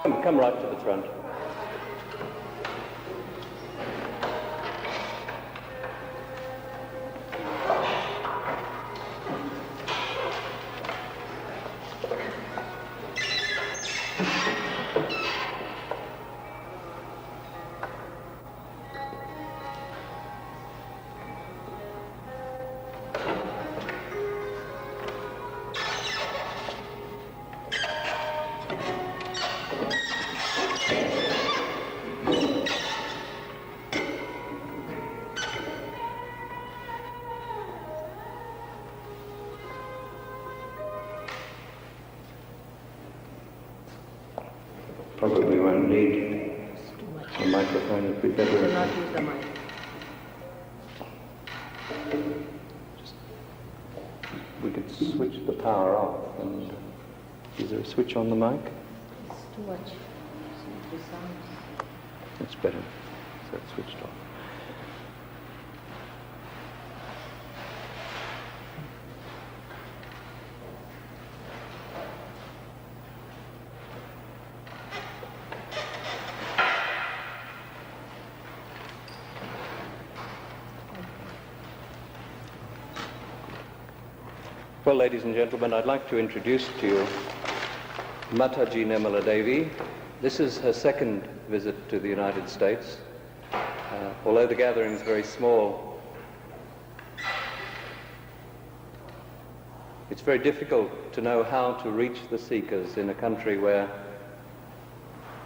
Come right to the front. Probably won't need a microphone if we better. Do not use the mic. We could switch the power off. And is there a switch on the mic? It's too much. The sound. That's better. So it's switched off. Well, ladies and gentlemen, I'd like to introduce to you Mataji Nirmala Devi. This is her second visit to the United States. Although the gathering is very small, it's very difficult to know how to reach the seekers in a country where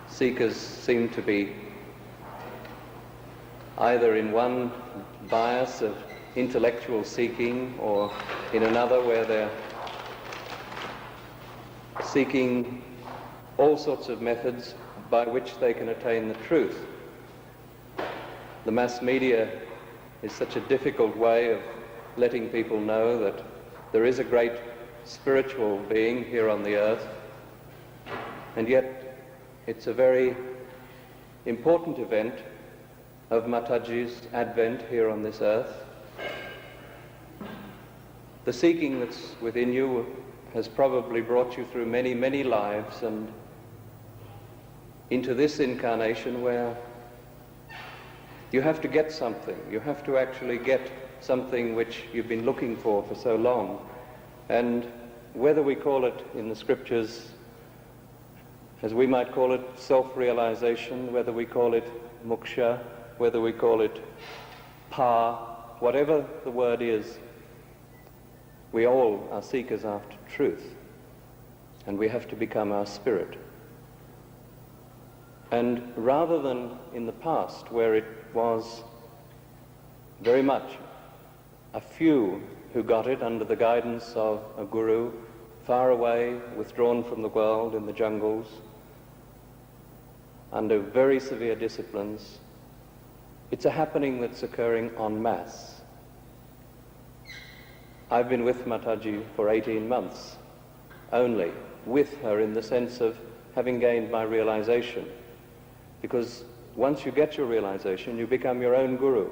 seekers seem to be either in one bias of intellectual seeking or in another where they're seeking all sorts of methods by which they can attain the truth. The mass media is such a difficult way of letting people know that there is a great spiritual being here on the earth, and yet it's a very important event of Mataji's advent here on this earth. The seeking that's within you has probably brought you through many, many lives and into this incarnation where you have to get something. You have to actually get something which you've been looking for so long. And whether we call it in the scriptures, as we might call it, self-realization, whether we call it moksha, whether we call it pa, whatever the word is, we all are seekers after truth, and we have to become our spirit. And rather than in the past, where it was very much a few who got it under the guidance of a guru, far away, withdrawn from the world in the jungles, under very severe disciplines, it's a happening that's occurring en masse. I've been with Mataji for 18 months only, with her in the sense of having gained my realization. Because once you get your realization, you become your own guru.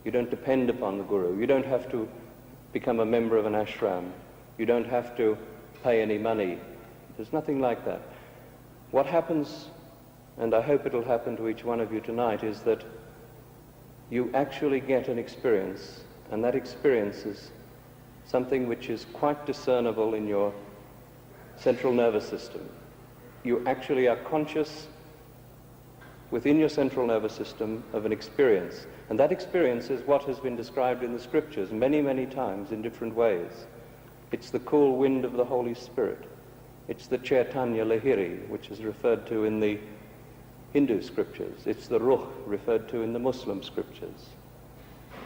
You don't depend upon the guru. You don't have to become a member of an ashram. You don't have to pay any money. There's nothing like that. What happens, and I hope it'll happen to each one of you tonight, is that you actually get an experience, and that experience is something which is quite discernible in your central nervous system. You actually are conscious within your central nervous system of an experience, and that experience is what has been described in the scriptures many, many times in different ways. It's the cool wind of the Holy Spirit. It's the Chaitanya Lahiri, which is referred to in the Hindu scriptures. It's the Ruh, referred to in the Muslim scriptures.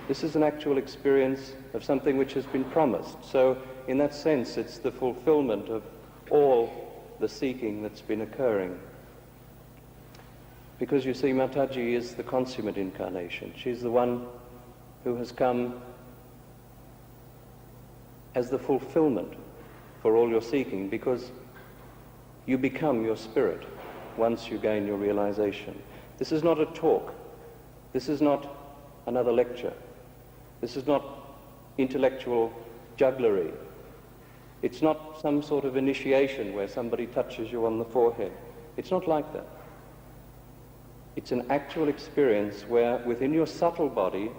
This is an actual experience of something which has been promised. So, in that sense, it's the fulfillment of all the seeking that's been occurring. Because you see, Mataji is the consummate incarnation. She's the one who has come as the fulfillment for all your seeking, because you become your spirit once you gain your realization. This is not a talk. This is not another lecture. This is not intellectual jugglery. It's not some sort of initiation where somebody touches you on the forehead. It's not like that. It's an actual experience where within your subtle body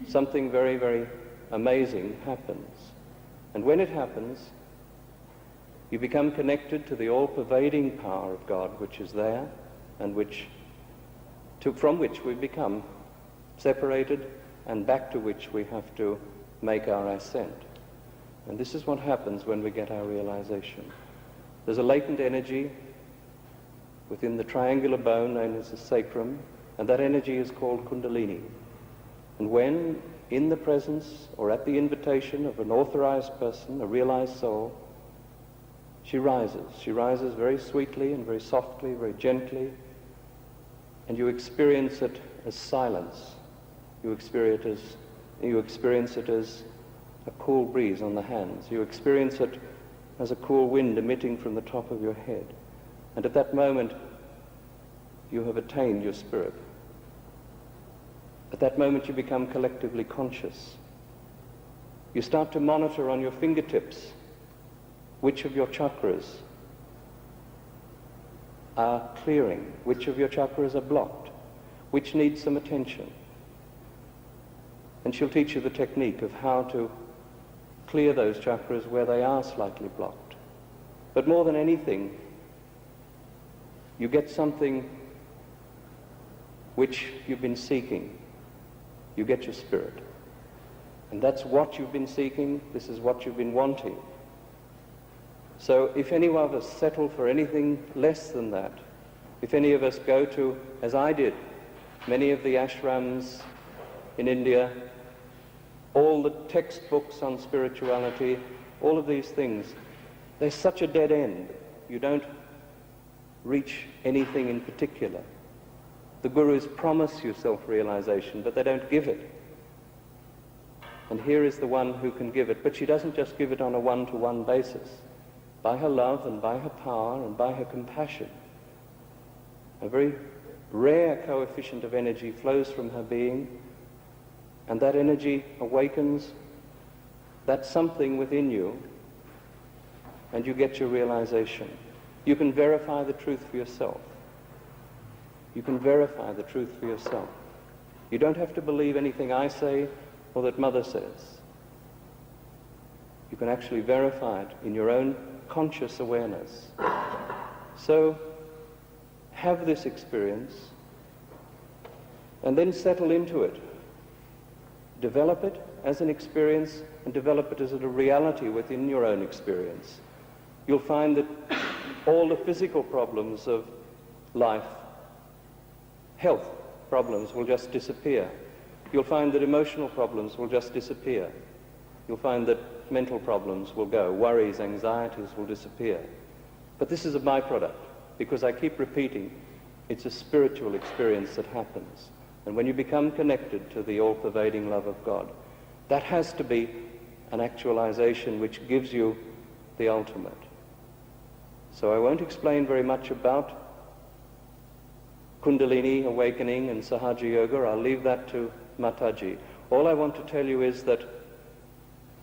something very, very amazing happens. And when it happens, you become connected to the all-pervading power of God, which is there, and from which we become separated, and back to which we have to make our ascent. And this is what happens when we get our realization. There's a latent energy within the triangular bone known as the sacrum, and that energy is called Kundalini. And when, in the presence or at the invitation of an authorized person, a realized soul, she rises. She rises very sweetly and very softly, very gently, and you experience it as silence. You experience it as a cool breeze on the hands. You experience it as a cool wind emitting from the top of your head. And at that moment, you have attained your spirit. At that moment, you become collectively conscious. You start to monitor on your fingertips which of your chakras are clearing, which of your chakras are blocked, which needs some attention. And she'll teach you the technique of how to clear those chakras where they are slightly blocked. But more than anything, you get something which you've been seeking. You get your spirit. And that's what you've been seeking. This is what you've been wanting. So if any of us settle for anything less than that, if any of us go to, as I did, many of the ashrams in India, all the textbooks on spirituality, all of these things, they're such a dead end. You don't reach anything in particular. The gurus promise you self-realization, but they don't give it. And here is the one who can give it, but she doesn't just give it on a one-to-one basis. By her love and by her power and by her compassion, a very rare coefficient of energy flows from her being, and that energy awakens that something within you, and you get your realization. You can verify the truth for yourself. You can verify the truth for yourself. You don't have to believe anything I say or that Mother says. You can actually verify it in your own conscious awareness. So, have this experience, and then settle into it. Develop it as an experience, and develop it as a reality within your own experience. You'll find that all the physical problems of life, health problems, will just disappear. You'll find that emotional problems will just disappear. You'll find that mental problems will go. Worries, anxieties will disappear. But this is a byproduct, because I keep repeating, it's a spiritual experience that happens. And when you become connected to the all-pervading love of God, that has to be an actualization which gives you the ultimate. So I won't explain very much about Kundalini awakening and Sahaja Yoga. I'll leave that to Mataji. All I want to tell you is that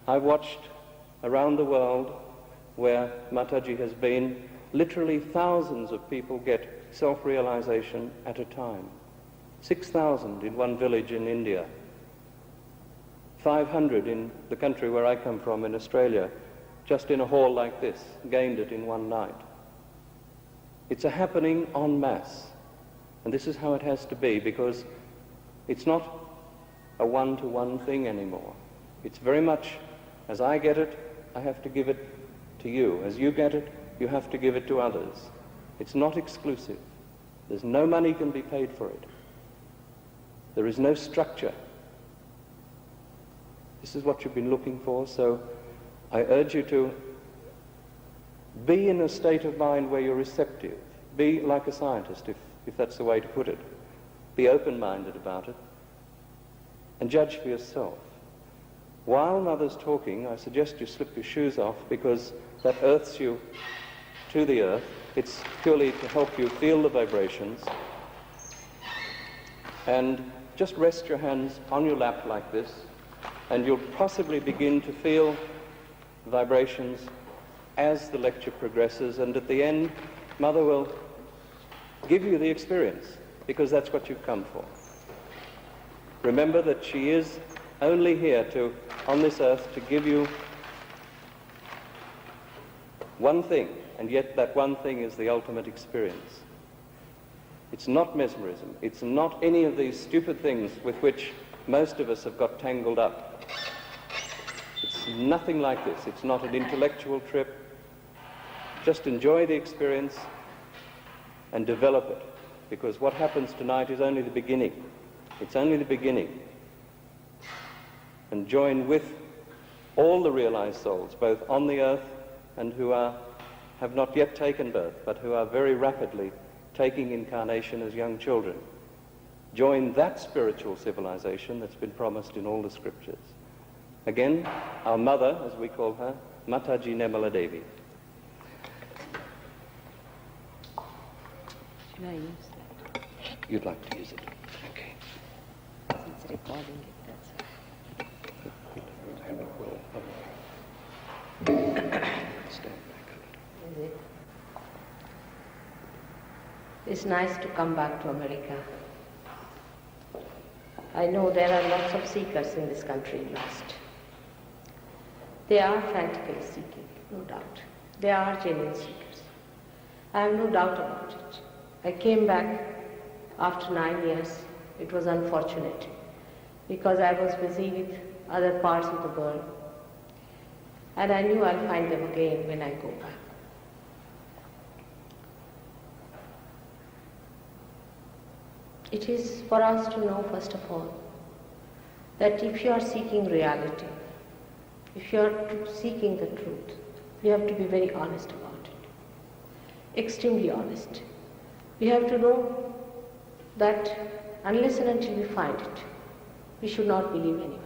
I watched around the world where Mataji has been, literally thousands of people get self-realization at a time. 6,000 in one village in India. 500 in the country where I come from, in Australia, just in a hall like this, gained it in one night. It's a happening en masse. And this is how it has to be, because it's not a one-to-one thing anymore. It's very much, as I get it, I have to give it to you. As you get it, you have to give it to others. It's not exclusive. There's no money can be paid for it. There is no structure. This is what you've been looking for, so I urge you to be in a state of mind where you're receptive. Be like a scientist, if that's the way to put it. Be open-minded about it, and judge for yourself. While Mother's talking, I suggest you slip your shoes off, because that earths you to the earth. It's purely to help you feel the vibrations. And just rest your hands on your lap like this, and you'll possibly begin to feel vibrations as the lecture progresses, and at the end Mother will give you the experience, because that's what you've come for. Remember that she is only here on this earth to give you one thing, and yet that one thing is the ultimate experience. It's not mesmerism. It's not any of these stupid things with which most of us have got tangled up. It's nothing like this. It's not an intellectual trip. Just enjoy the experience and develop it, because what happens tonight is only the beginning. It's only the beginning. And join with all the realized souls, both on the earth and who have not yet taken birth, but who are very rapidly taking incarnation as young children. Join that spiritual civilization that's been promised in all the scriptures. Again, our mother, as we call her, Mataji Nirmala Devi. Should I use that? You'd like to use it? Okay. Since recording it, that's it. Stand back a little. Is it? It's nice to come back to America. I know there are lots of seekers in this country lost. They are frantically seeking, no doubt. They are genuine seekers. I have no doubt about it. I came back after 9 years. It was unfortunate because I was busy with other parts of the world. And I knew I'll find them again when I go back. It is for us to know, first of all, that if you are seeking reality, if you are seeking the truth, you have to be very honest about it. Extremely honest. We have to know that unless and until we find it, we should not believe anyone,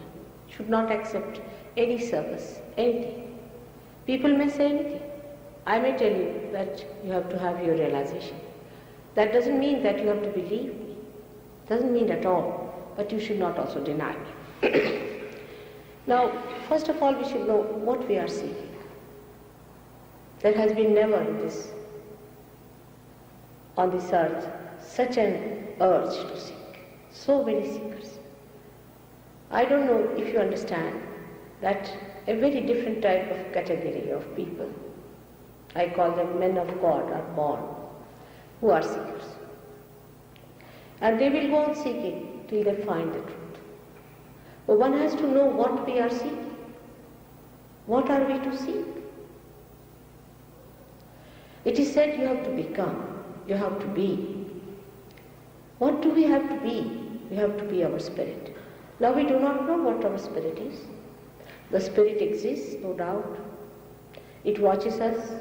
should not accept any service, anything. People may say anything. I may tell you that you have to have your realization. That doesn't mean that you have to believe me. Doesn't mean at all, but you should not also deny me. Now, first of all, we should know what we are seeking. There has been never on this earth such an urge to seek. So many seekers. I don't know if you understand that a very different type of category of people, I call them men of God, are born, who are seekers. And they will go on seeking till they find the truth. But one has to know what we are seeking. What are we to seek? It is said you have to become, you have to be. What do we have to be? We have to be our spirit. Now we do not know what our spirit is. The spirit exists, no doubt. It watches us.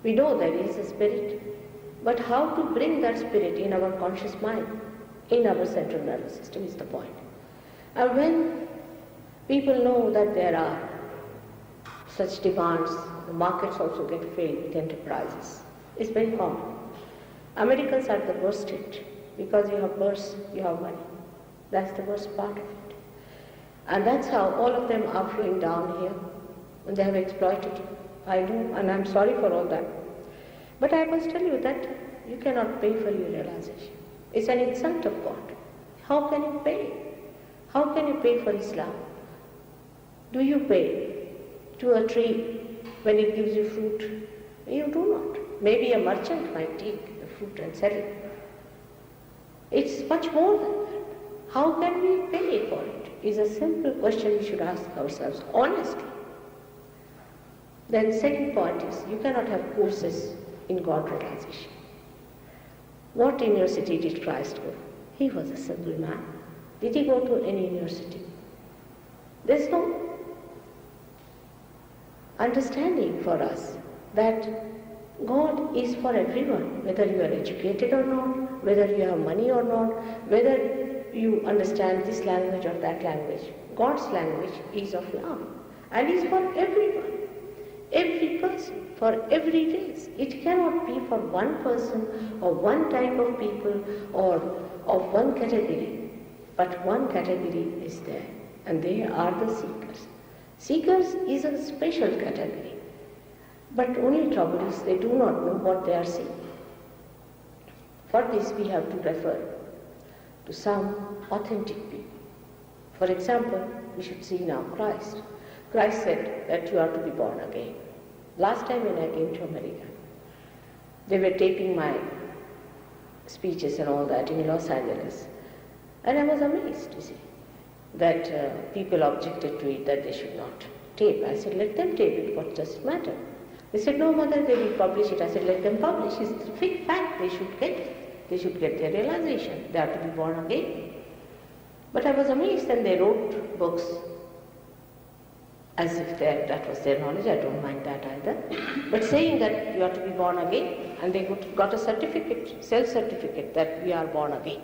We know there is a spirit. But how to bring that spirit in our conscious mind, in our central nervous system is the point. And when people know that there are such demands, the markets also get filled with enterprises. It's very common. Americans are the worst hit because you have births, you have money. That's the worst part of it. And that's how all of them are flowing down here, and they have exploited you. I do, and I'm sorry for all that. But I must tell you that you cannot pay for your realization. It's an insult of God. How can you pay? How can you pay for Islam? Do you pay to a tree when it gives you fruit? You do not. Maybe a merchant might take the fruit and sell it. It's much more than that. How can we pay for it? Is a simple question we should ask ourselves honestly. Then second point is, you cannot have courses in God realization. What university did Christ go? He was a simple man. Did he go to any university? There's no understanding for us that God is for everyone, whether you are educated or not, whether you have money or not, whether you understand this language or that language. God's language is of love and is for everyone, every person, for every race. It cannot be for one person or one type of people or of one category, but one category is there, and they are the seekers. Seekers is a special category. But only trouble is they do not know what they are seeing. For this we have to refer to some authentic people. For example, we should see now Christ. Christ said that you are to be born again. Last time when I came to America, they were taping my speeches and all that in Los Angeles. And I was amazed, you see, that people objected to it, that they should not tape. I said, let them tape it, what does it matter? They said, no, mother, they will publish it. I said, let them publish. It's a big fact, they should get it. They should get their realization. They are to be born again. But I was amazed, and they wrote books as if that was their knowledge. I don't mind that either. But saying that you are to be born again, and they got a certificate, self-certificate, that we are born again.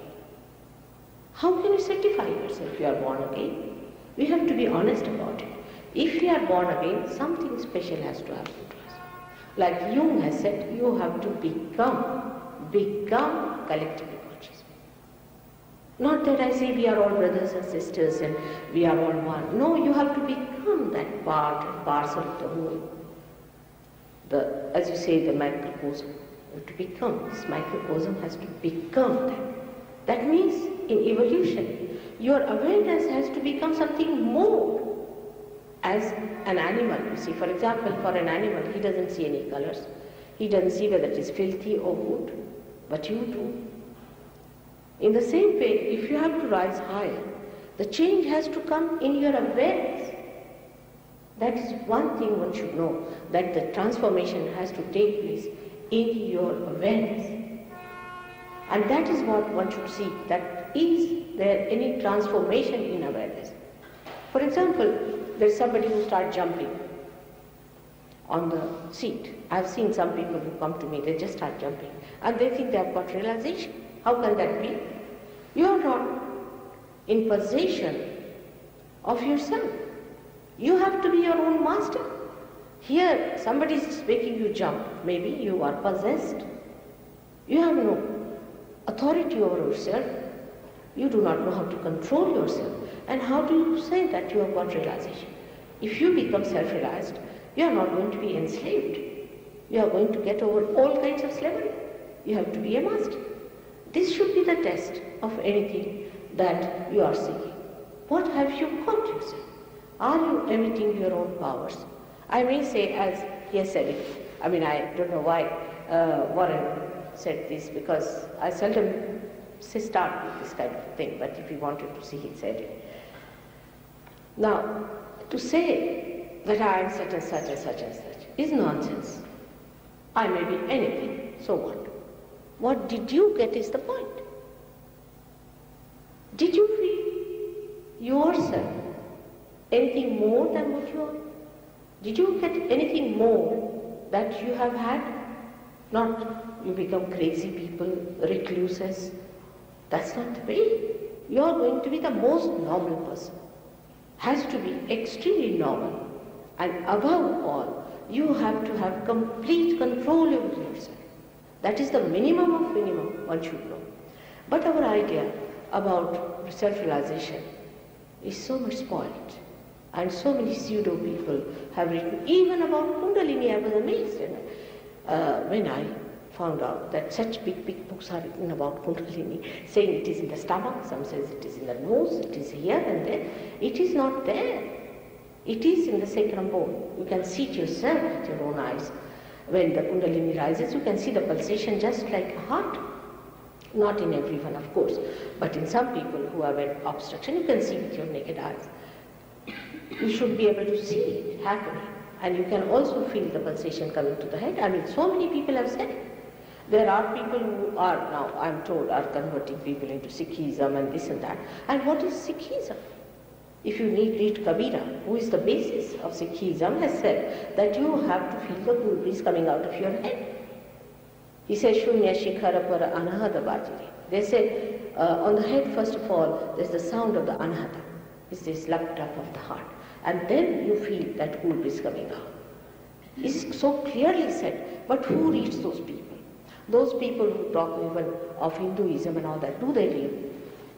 How can you certify yourself you are born again? We have to be honest about it. If we are born again, something special has to happen to us. Like Jung has said, you have to become collectively conscious. Not that I say we are all brothers and sisters and we are all one. No, you have to become that part and parcel of the whole. As you say, the microcosm. You have to become. This microcosm has to become that. That means in evolution, your awareness has to become something more. As an animal, you see, for example, for an animal, he doesn't see any colors. He doesn't see whether it is filthy or good, but you do. In the same way, if you have to rise higher, the change has to come in your awareness. That is one thing one should know, that the transformation has to take place in your awareness. And that is what one should see, that is there any transformation in awareness. For example, there is somebody who starts jumping on the seat. I have seen some people who come to me, they just start jumping and they think they have got realization. How can that be? You are not in possession of yourself. You have to be your own master. Here, somebody is making you jump. Maybe you are possessed. You have no authority over yourself. You do not know how to control yourself. And how do you say that you have got realization? If you become self-realized, you are not going to be enslaved. You are going to get over all kinds of slavery. You have to be a master. This should be the test of anything that you are seeking. What have you got yourself? Are you emitting your own powers? I may say, as he has said it, I mean, I don't know why Warren said this, because I seldom start with this kind of thing, but if you wanted to see, he said it. Now, to say that I am such and such and such and such is nonsense. I may be anything, so what? What did you get is the point. Did you feel yourself anything more than what you are? Did you get anything more that you have had? Not you become crazy people, recluses. That's not the way. You are going to be the most normal person. Has to be extremely normal. And above all, you have to have complete control over yourself. That is the minimum of minimum one should know. But our idea about self-realization is so much spoiled. And so many pseudo people have written, even about Kundalini. I was amazed when I found out that such big books are written about Kundalini, saying it is in the stomach, some says it is in the nose, it is here and there. It is not there. It is in the sacrum bone. You can see it yourself with your own eyes. When the Kundalini rises, you can see the pulsation just like a heart. Not in everyone, of course, but in some people who have an obstruction, you can see with your naked eyes. You should be able to see it happening. And you can also feel the pulsation coming to the head. I mean, so many people have said it. There are people who are now, I'm told, are converting people into Sikhism and this and that. And what is Sikhism? If you read Kabira, who is the basis of Sikhism, has said that you have to feel the cool breeze coming out of your head. He says, Shunya Shikhara Para Anahata Bajiri. They say, on the head, first of all, there's the sound of the Anahata. It's this lap tap of the heart. And then you feel that cool breeze coming out. It's so clearly said, but who reads those people? Those people who talk even of Hinduism and all that, do they read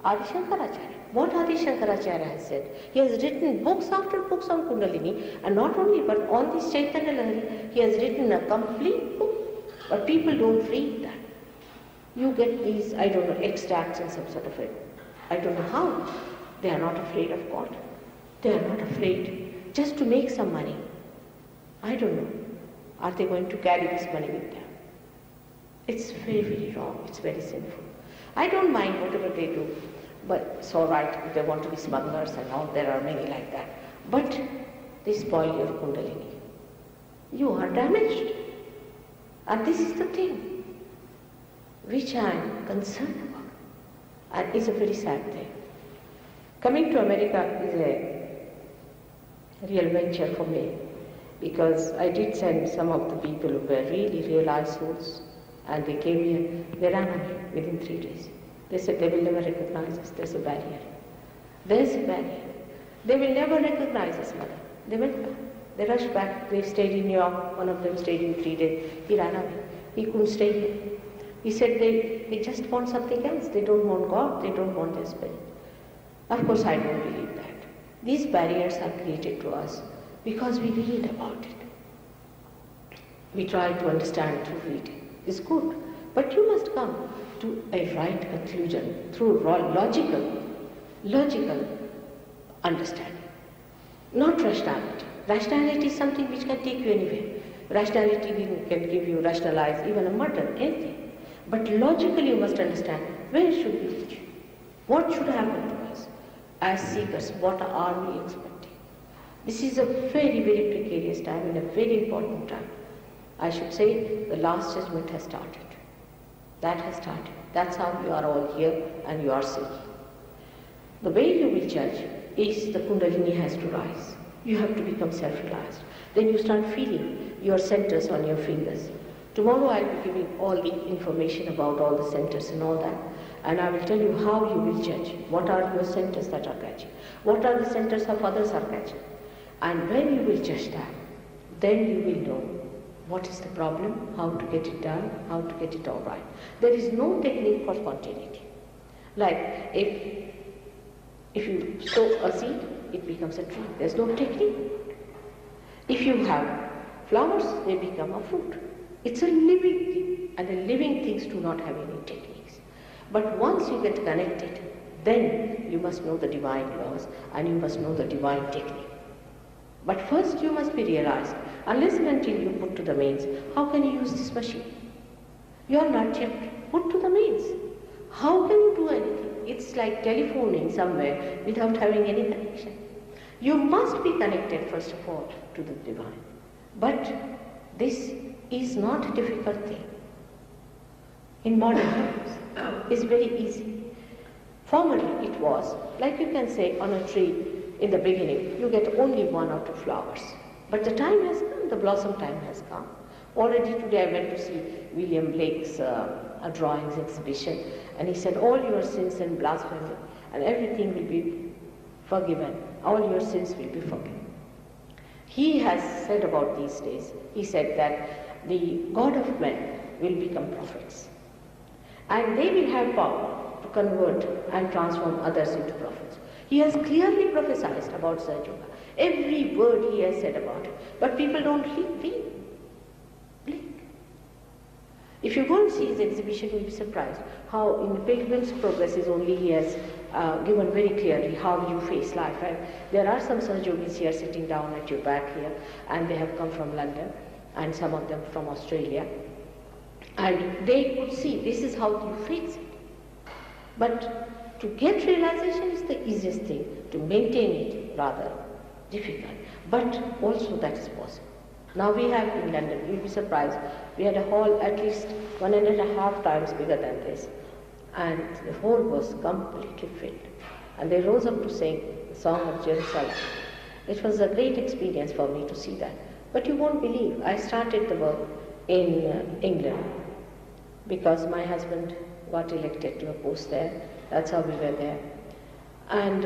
Adi Shankaracharya? What Adi Shankaracharya has said. He has written books after books on Kundalini, and not only, but on this Chaitanya Lahari, he has written a complete book. But people don't read that. You get these, I don't know, extracts and some sort of it. I don't know how. They are not afraid of God. They are not afraid just to make some money. I don't know. Are they going to carry this money with them? It's very, very wrong. It's very sinful. I don't mind whatever they do, but it's all right if they want to be smugglers and all. There are many like that. But they spoil your Kundalini. You are damaged. And this is the thing which I am concerned about. And it's a very sad thing. Coming to America is a real venture for me, because I did send some of the people who were really realized souls, and they came here. They ran away within 3 days. They said they will never recognize us. There's a barrier. There's a barrier. They will never recognize us, mother. They went back. They rushed back. They stayed in New York. One of them stayed in 3 days. He ran away. He couldn't stay here. He said they just want something else. They don't want God. They don't want their spirit. Of course, I don't believe that. These barriers are created to us because we read about it. We try to understand through reading. It's good. But you must come to a right conclusion through logical understanding. Not rationality. Rationality is something which can take you anywhere. Rationality can give you rationalize even a murder, anything. But logically you must understand where should we reach? What should happen to us? As seekers, what are we expecting? This is a very, very precarious time and a very important time. I should say the last judgment has started. That has started. That's how you are all here and you are seeking. The way you will judge is the Kundalini has to rise. You have to become self-realized. Then you start feeling your centers on your fingers. Tomorrow I will be giving all the information about all the centers and all that. And I will tell you how you will judge. What are your centers that are catching? What are the centers of others are catching? And when you will judge that, then you will know what is the problem, how to get it done, how to get it all right. There is no technique for spontaneity. Like if you sow a seed, it becomes a tree. There's no technique. If you have flowers, they become a fruit. It's a living thing, and the living things do not have any techniques. But once you get connected, then you must know the divine laws and you must know the divine technique. But first you must be realized, unless and until you put to the mains, how can you use this machine? You are not yet put to the mains. How can you do anything? It's like telephoning somewhere without having any connection. You must be connected first of all to the divine. But this is not a difficult thing. In modern times, it's very easy. Formerly it was, like you can say on a tree, in the beginning, you get only 1 or 2 flowers. But the time has come, the blossom time has come. Already today I went to see William Blake's drawings exhibition, and he said, all your sins and blasphemy and everything will be forgiven. All your sins will be forgiven. He has said about these days, he said that the God of men will become prophets. And they will have power to convert and transform others into prophets. He has clearly prophesied about Sahaja Yoga. Every word he has said about it. But people don't read. Blink. If you go and see his exhibition, you'll be surprised how in the Pilgrim's Progresses only he has given very clearly how you face life. And there are some Sahaja Yogis here sitting down at your back here, and they have come from London, and some of them from Australia. And they could see this is how you face it. But to get realization is the easiest thing. To maintain it, rather difficult. But also that is possible. Now we have in London, you'll be surprised, we had a hall at least 1.5 times bigger than this. And the hall was completely filled. And they rose up to sing the song of Jerusalem. It was a great experience for me to see that. But you won't believe, I started the work in England because my husband got elected to a post there. That's how we were there. And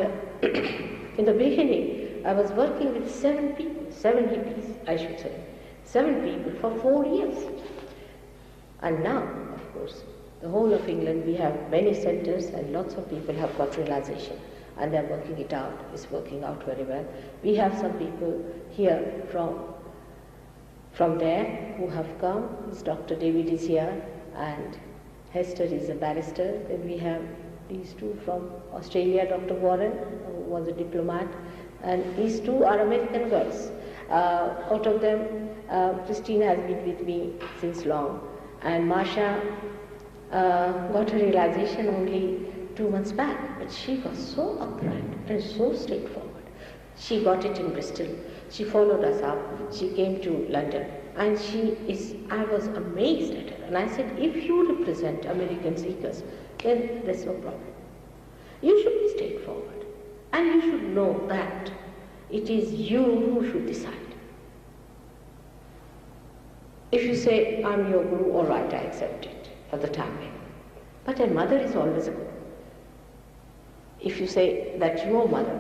in the beginning, I was working with 7 people, 7 hippies, I should say. 7 people for 4 years. And now, of course, the whole of England, we have many centers and lots of people have got realization. and they're working it out. It's working out very well. We have some people here from there who have come. Dr. David is here, and Hester is a barrister. Then we have these two from Australia, Dr. Warren, who was a diplomat, and these two are American girls. Out of them, Christina has been with me since long, and Masha got her realization only 2 months back, but she was so upright and so straightforward. She got it in Bristol. She followed us up. She came to London, and I was amazed at her. And I said, if you represent American seekers, then there's no problem. You should be straightforward, and you should know that it is you who should decide. If you say, I'm your guru, all right, I accept it for the time being. But a mother is always a guru. If you say that your mother,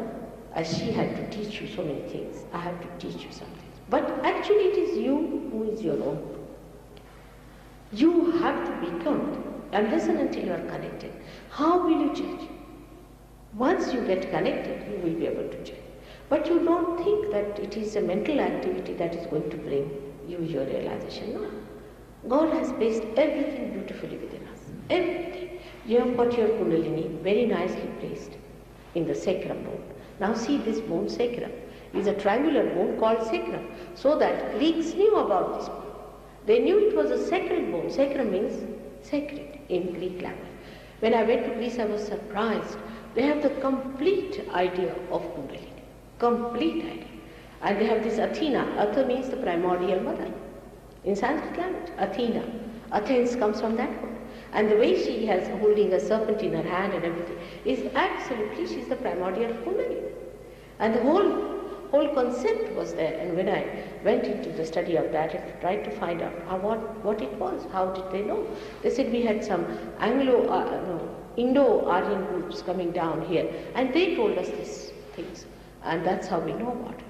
as she had to teach you so many things, I have to teach you some things. But actually it is you who is your own guru. You have to become it, unless and until you are connected. How will you judge? Once you get connected, you will be able to judge. But you don't think that it is a mental activity that is going to bring you your realization. No. God has placed everything beautifully within us. Everything. You have got your Kundalini very nicely placed in the sacrum bone. Now see this bone, sacrum, is a triangular bone called sacrum. So that Greeks knew about this bone. They knew it was a sacred bone. Sacrum means sacred in Greek language. When I went to Greece, I was surprised. They have the complete idea of Kundalini. Complete idea. And they have this Athena. Atha means the primordial mother. In Sanskrit language, Athena. Athens comes from that word. And the way she has holding a serpent in her hand and everything is absolutely, she's the primordial Kundalini. And the whole concept was there. And when I went into the study of that and tried to find out what it was, how did they know? They said we had some Indo-Aryan groups coming down here, and they told us these things. And that's how we know about it.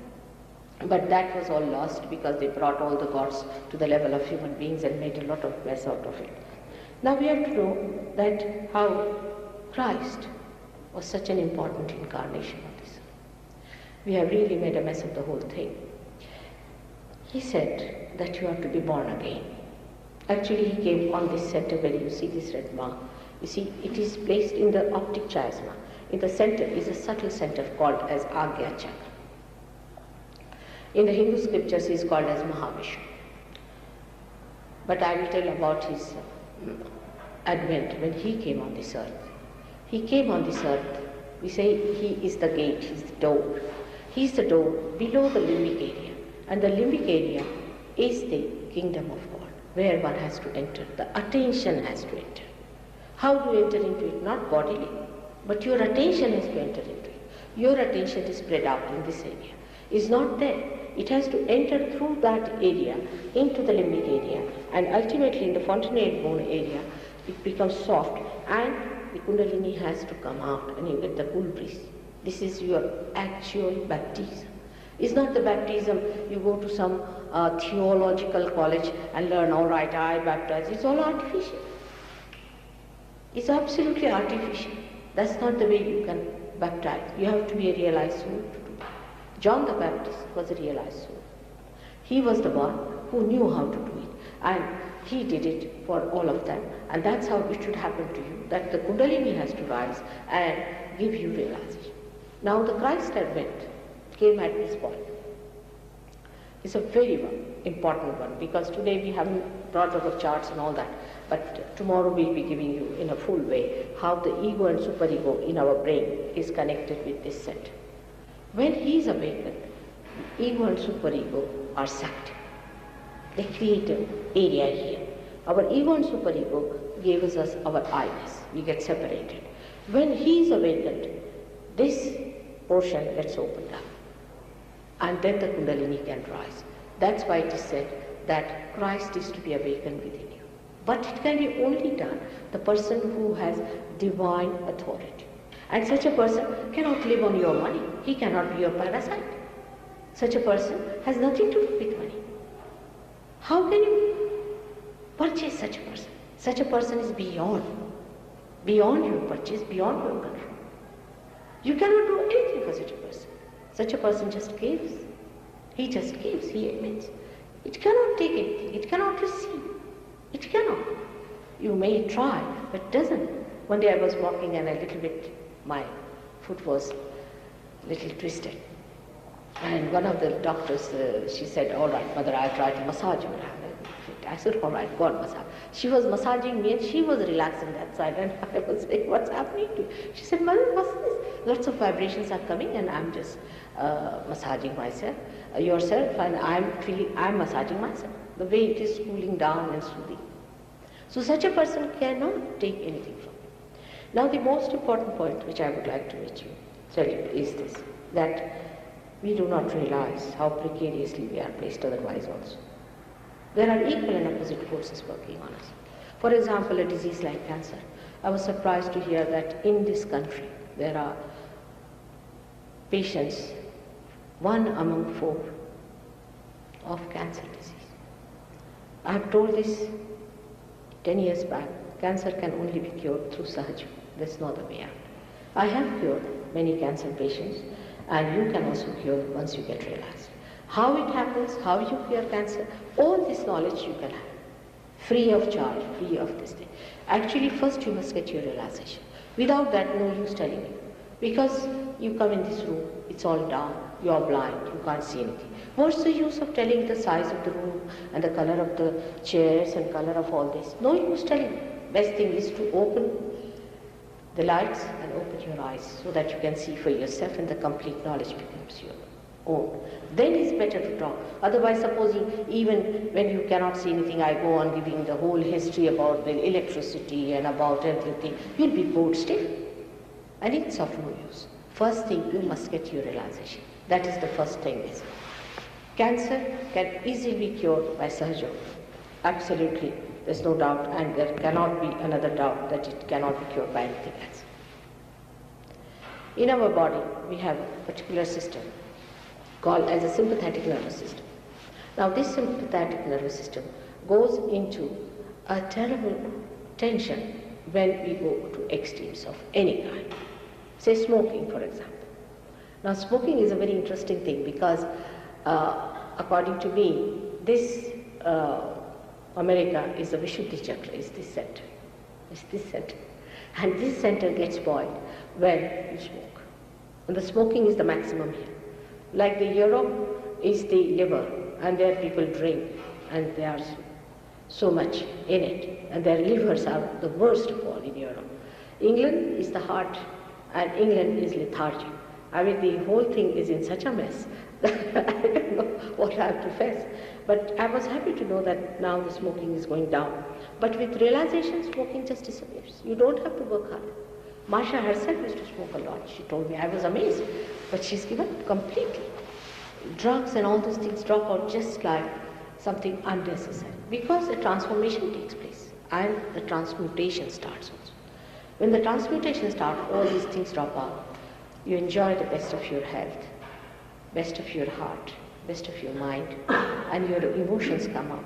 But that was all lost because they brought all the gods to the level of human beings and made a lot of mess out of it. Now we have to know that how Christ was such an important incarnation of this. We have really made a mess of the whole thing. He said that you have to be born again. Actually, he came on this center where you see this red mark. You see, it is placed in the optic chiasma. In the center is a subtle center called as Agya Chakra. In the Hindu scriptures, he is called as Mahavishnu. But I will tell about his advent when he came on this earth. He came on this earth. We say he is the gate, he is the door. He is the door below the limbic area. And the limbic area is the kingdom of God, where one has to enter. The attention has to enter. How do you enter into it? Not bodily, but your attention has to enter into it. Your attention is spread out in this area. It's not there. It has to enter through that area into the limbic area, and ultimately in the fontanelle bone area, it becomes soft, and the Kundalini has to come out, and you get the cool breeze. This is your actual baptism. It's not the baptism you go to some theological college and learn, all right, I baptize. It's all artificial. It's absolutely artificial. That's not the way you can baptize. You have to be a realized soul to do that. John the Baptist was a realized soul. He was the one who knew how to do it, and he did it for all of them. And that's how it should happen to you, that the Kundalini has to rise and give you realization. Now the Christ advent came at this point. It's a very important one, because today we haven't brought our charts and all that, but tomorrow we'll be giving you in a full way how the ego and superego in our brain is connected with this center. When he is awakened, ego and superego are sucked. They create an area here. Our ego and superego gave us our I-ness. We get separated. When he is awakened, this portion gets opened up, and then the Kundalini can rise. That's why it is said that Christ is to be awakened within you. But it can be only done the person who has divine authority. And such a person cannot live on your money. He cannot be your parasite. Such a person has nothing to do with money. How can you purchase such a person? Such a person is beyond your purchase, beyond your control. You cannot do anything for such a person. Such a person just gives. He just gives, he admits. It cannot take anything, it cannot receive. It cannot. You may try, but it doesn't. One day I was walking and a little bit, my foot was a little twisted. And one of the doctors, she said, all right, mother, I'll try to massage your hand. I said, all right, go on, massage. She was massaging me and she was relaxing that side, and I was saying, what's happening to you? She said, mother, what's this? Lots of vibrations are coming and I'm just massaging myself, yourself, and I'm massaging myself. The way it is cooling down and soothing. So such a person cannot take anything from you. Now the most important point which I would like to tell you is this, that we do not realize how precariously we are placed otherwise also. There are equal and opposite forces working on us. For example, a disease like cancer. I was surprised to hear that in this country there are patients, 1 among 4, of cancer disease. I have told this 10 years back. Cancer can only be cured through Sahaja. There's no other way out. I have cured many cancer patients, and you can also cure once you get realized. How it happens, how you cure cancer, all this knowledge you can have, free of charge, free of this thing. Actually, first you must get your realization. Without that, no use telling you. Because you come in this room, it's all dark, you are blind, you can't see anything. What's the use of telling the size of the room and the color of the chairs and color of all this? No use telling you. Best thing is to open the lights and open your eyes so that you can see for yourself and the complete knowledge becomes your own. Then it's better to talk. Otherwise, supposing even when you cannot see anything, I go on giving the whole history about the electricity and about everything, you'll be bored still. And it's of no use. First thing, you must get your realization. That is the first thing. Is cancer can easily be cured by Sahaja. Absolutely. There's no doubt, and there cannot be another doubt that it cannot be cured by anything else. In our body, we have a particular system called as a sympathetic nervous system. Now this sympathetic nervous system goes into a terrible tension when we go to extremes of any kind. Say smoking, for example. Now smoking is a very interesting thing because according to me, this America is the Vishuddhi Chakra, is this center. It's this center. And this center gets spoiled when you smoke. And the smoking is the maximum here. Like the Europe is the liver, and there people drink, and there are so much in it, and their livers are the worst of all in Europe. England is the heart, and England is lethargic. I mean, the whole thing is in such a mess that I don't know what I have to face. But I was happy to know that now the smoking is going down. But with realization, smoking just disappears. You don't have to work hard. Masha herself used to smoke a lot. She told me, I was amazed. But she's given up completely. Drugs and all those things drop out just like something unnecessary. Because a transformation takes place and the transmutation starts also. When the transmutation starts, all these things drop out. You enjoy the best of your health, best of your heart, best of your mind, and your emotions come up.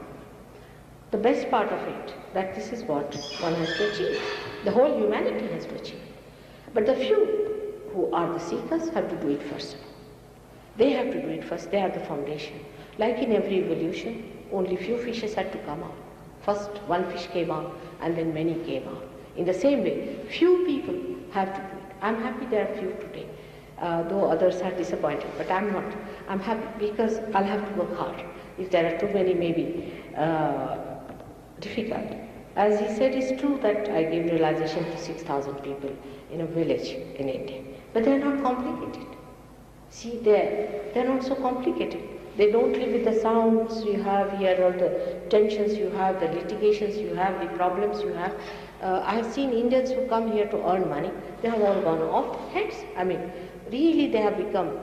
The best part of it, that this is what one has to achieve. The whole humanity has to achieve. But the few who are the seekers have to do it first. They have to do it first. They are the foundation. Like in every evolution, only few fishes had to come out. First one fish came out and then many came out. In the same way, few people have to do it. I'm happy there are few today, though others are disappointed, but I'm not. I'm happy because I'll have to work hard. If there are too many, maybe difficult. As he said, it's true that I gave realization to 6,000 people in a village in India, but they're not complicated. See, they're not so complicated. They don't live with the sounds you have here, or the tensions you have, the litigations you have, the problems you have. I have seen Indians who come here to earn money. They have all gone off their heads. I mean, really they have become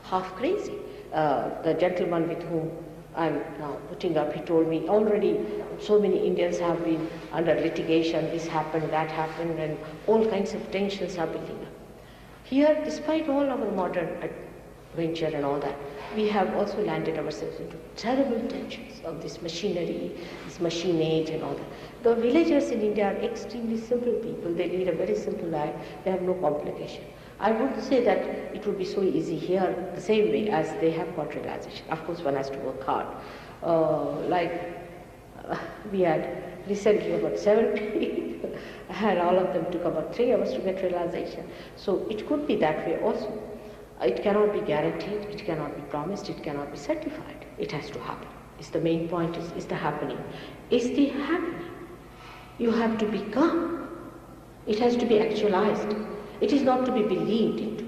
half crazy. The gentleman with whom I'm now putting up, he told me already so many Indians have been under litigation, this happened, that happened, and all kinds of tensions are building up. Here, despite all our modern venture and all that, we have also landed ourselves into terrible tensions of this machinery, this machine age and all that. The villagers in India are extremely simple people. They lead a very simple life. They have no complication. I wouldn't say that it would be so easy here the same way as they have got realization. Of course, one has to work hard. We had recently about 7 people and all of them took about 3 hours to get realization. So it could be that way also. It cannot be guaranteed, it cannot be promised, it cannot be certified. It has to happen. It's the main point is the happening. Is the happening. You have to become. It has to be actualized. It is not to be believed into.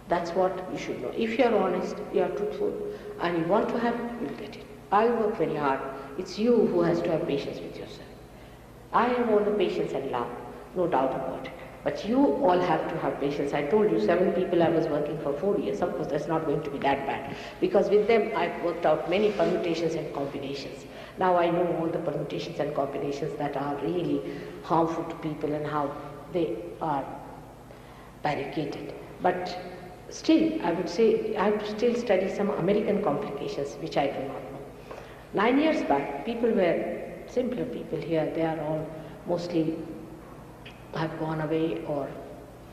That's what you should know. If you are honest, you are truthful, and you want to have it, you'll get it. I work very hard. It's you who has to have patience with yourself. I have all the patience and love, no doubt about it. But you all have to have patience. I told you 7 people I was working for 4 years. Of course, that's not going to be that bad. Because with them, I've worked out many permutations and combinations. Now I know all the permutations and combinations that are really harmful to people and how they are barricaded. But still, I would say, I have to still study some American complications, which I do not know. 9 years back, people were simpler people here. They are all mostly have gone away, or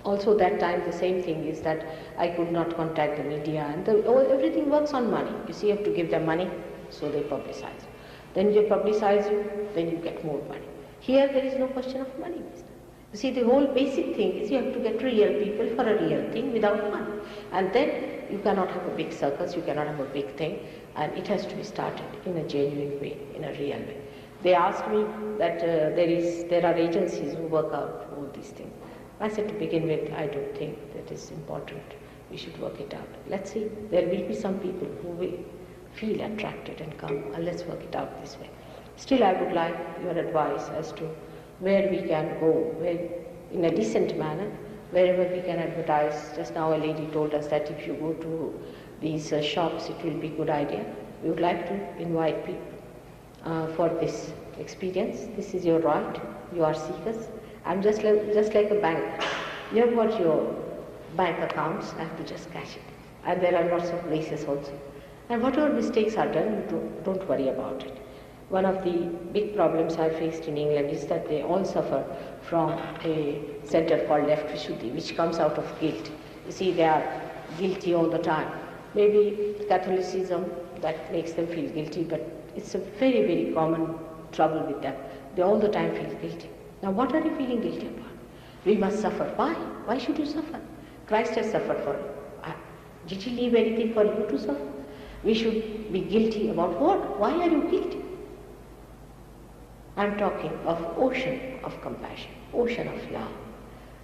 also that time the same thing is that I could not contact the media, and everything works on money. You see, you have to give them money, so they publicize. Then they publicize you, then you get more money. Here there is no question of money. You see, the whole basic thing is you have to get real people for a real thing without money. And then you cannot have a big circus, you cannot have a big thing, and it has to be started in a genuine way, in a real way. They asked me that there are agencies who work out all these things. I said, to begin with, I don't think that is important. We should work it out. Let's see. There will be some people who will feel attracted and come, and let's work it out this way. Still, I would like your advice as to where we can go, where, in a decent manner, wherever we can advertise. Just now a lady told us that if you go to these shops, it will be a good idea. We would like to invite people for this experience. This is your right. You are seekers. I'm just like a bank. You have got your bank accounts. I have to just cash it. And there are lots of places also. And whatever mistakes are done, you don't worry about it. One of the big problems I faced in England is that they all suffer from a center called left Vishuddhi, which comes out of guilt. You see, they are guilty all the time. Maybe Catholicism, that makes them feel guilty, but it's a very, very common trouble with them. They all the time feel guilty. Now what are you feeling guilty about? We must suffer. Why? Why should you suffer? Christ has suffered for you. Did he leave anything for you to suffer? We should be guilty about what? Why are you guilty? I'm talking of ocean of compassion, ocean of love.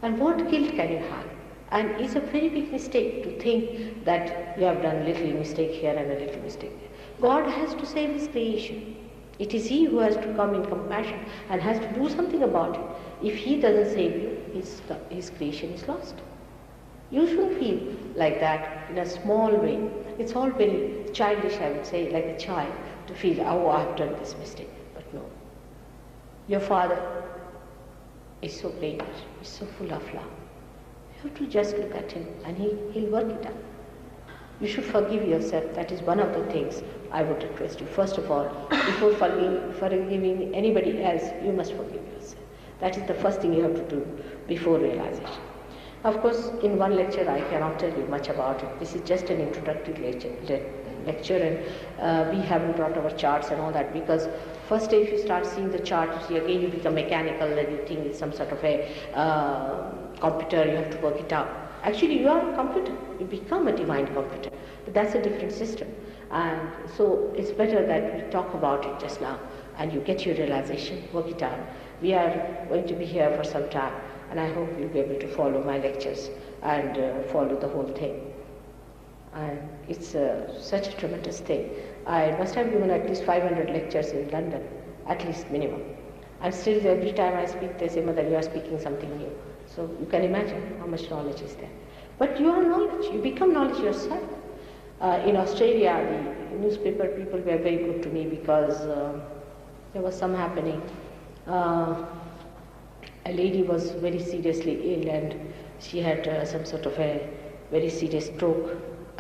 And what guilt can you have? And it's a very big mistake to think that you have done a little mistake here and a little mistake there. God has to save his creation. It is he who has to come in compassion and has to do something about it. If he doesn't save you, his creation is lost. You shouldn't feel like that in a small way. It's all very childish, I would say, like a child, to feel, oh, I've done this mistake. But no. Your Father is so great, is so full of love. You have to just look at him and he'll work it out. You should forgive yourself. That is one of the things I would request you. First of all, before forgiving anybody else, you must forgive yourself. That is the first thing you have to do before realization. Of course, in one lecture I cannot tell you much about it. This is just an introductory lecture, and we haven't brought our charts and all that, because first day if you start seeing the chart, you see again you become mechanical and you think it's some sort of a computer, you have to work it out. Actually, you are a computer. You become a divine computer. But that's a different system. And so it's better that we talk about it just now and you get your realization, work it out. We are going to be here for some time, and I hope you'll be able to follow my lectures and follow the whole thing. And it's such a tremendous thing. I must have given at least 500 lectures in London, at least minimum. And still every time I speak, they say, Mother, you are speaking something new. So you can imagine how much knowledge is there. But you are knowledge, you become knowledge yourself. In Australia, the newspaper people were very good to me because there was some happening. A lady was very seriously ill and she had some sort of a very serious stroke,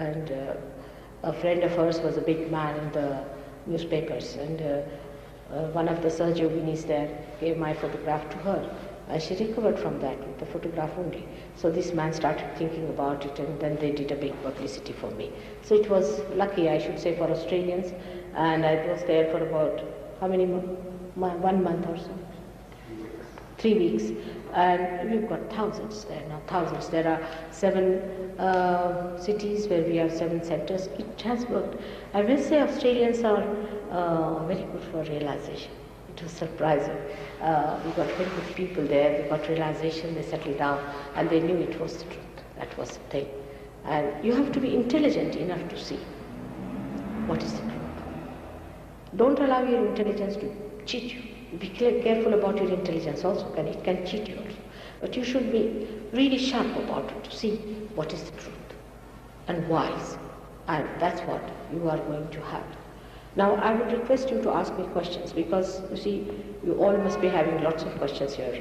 and a friend of hers was a big man in the newspapers, and one of the Sahajyoginis there gave my photograph to her. She recovered from that with the photograph only. So this man started thinking about it, and then they did a big publicity for me. So it was lucky, I should say, for Australians, and I was there for about, how many months? 1 month or so? 3 weeks. And we've got thousands there now, thousands. There are 7 cities where we have 7 centers. It has worked. I will say Australians are very good for realization. It was surprising. We got very good people there. They got realization, they settled down, and they knew it was the truth. That was the thing. And you have to be intelligent enough to see what is the truth. Don't allow your intelligence to cheat you. Be careful about your intelligence also. It can cheat you also. But you should be really sharp about it to see what is the truth and wise. And that's what you are going to have. Now, I would request you to ask me questions, because, you see, you all must be having lots of questions here,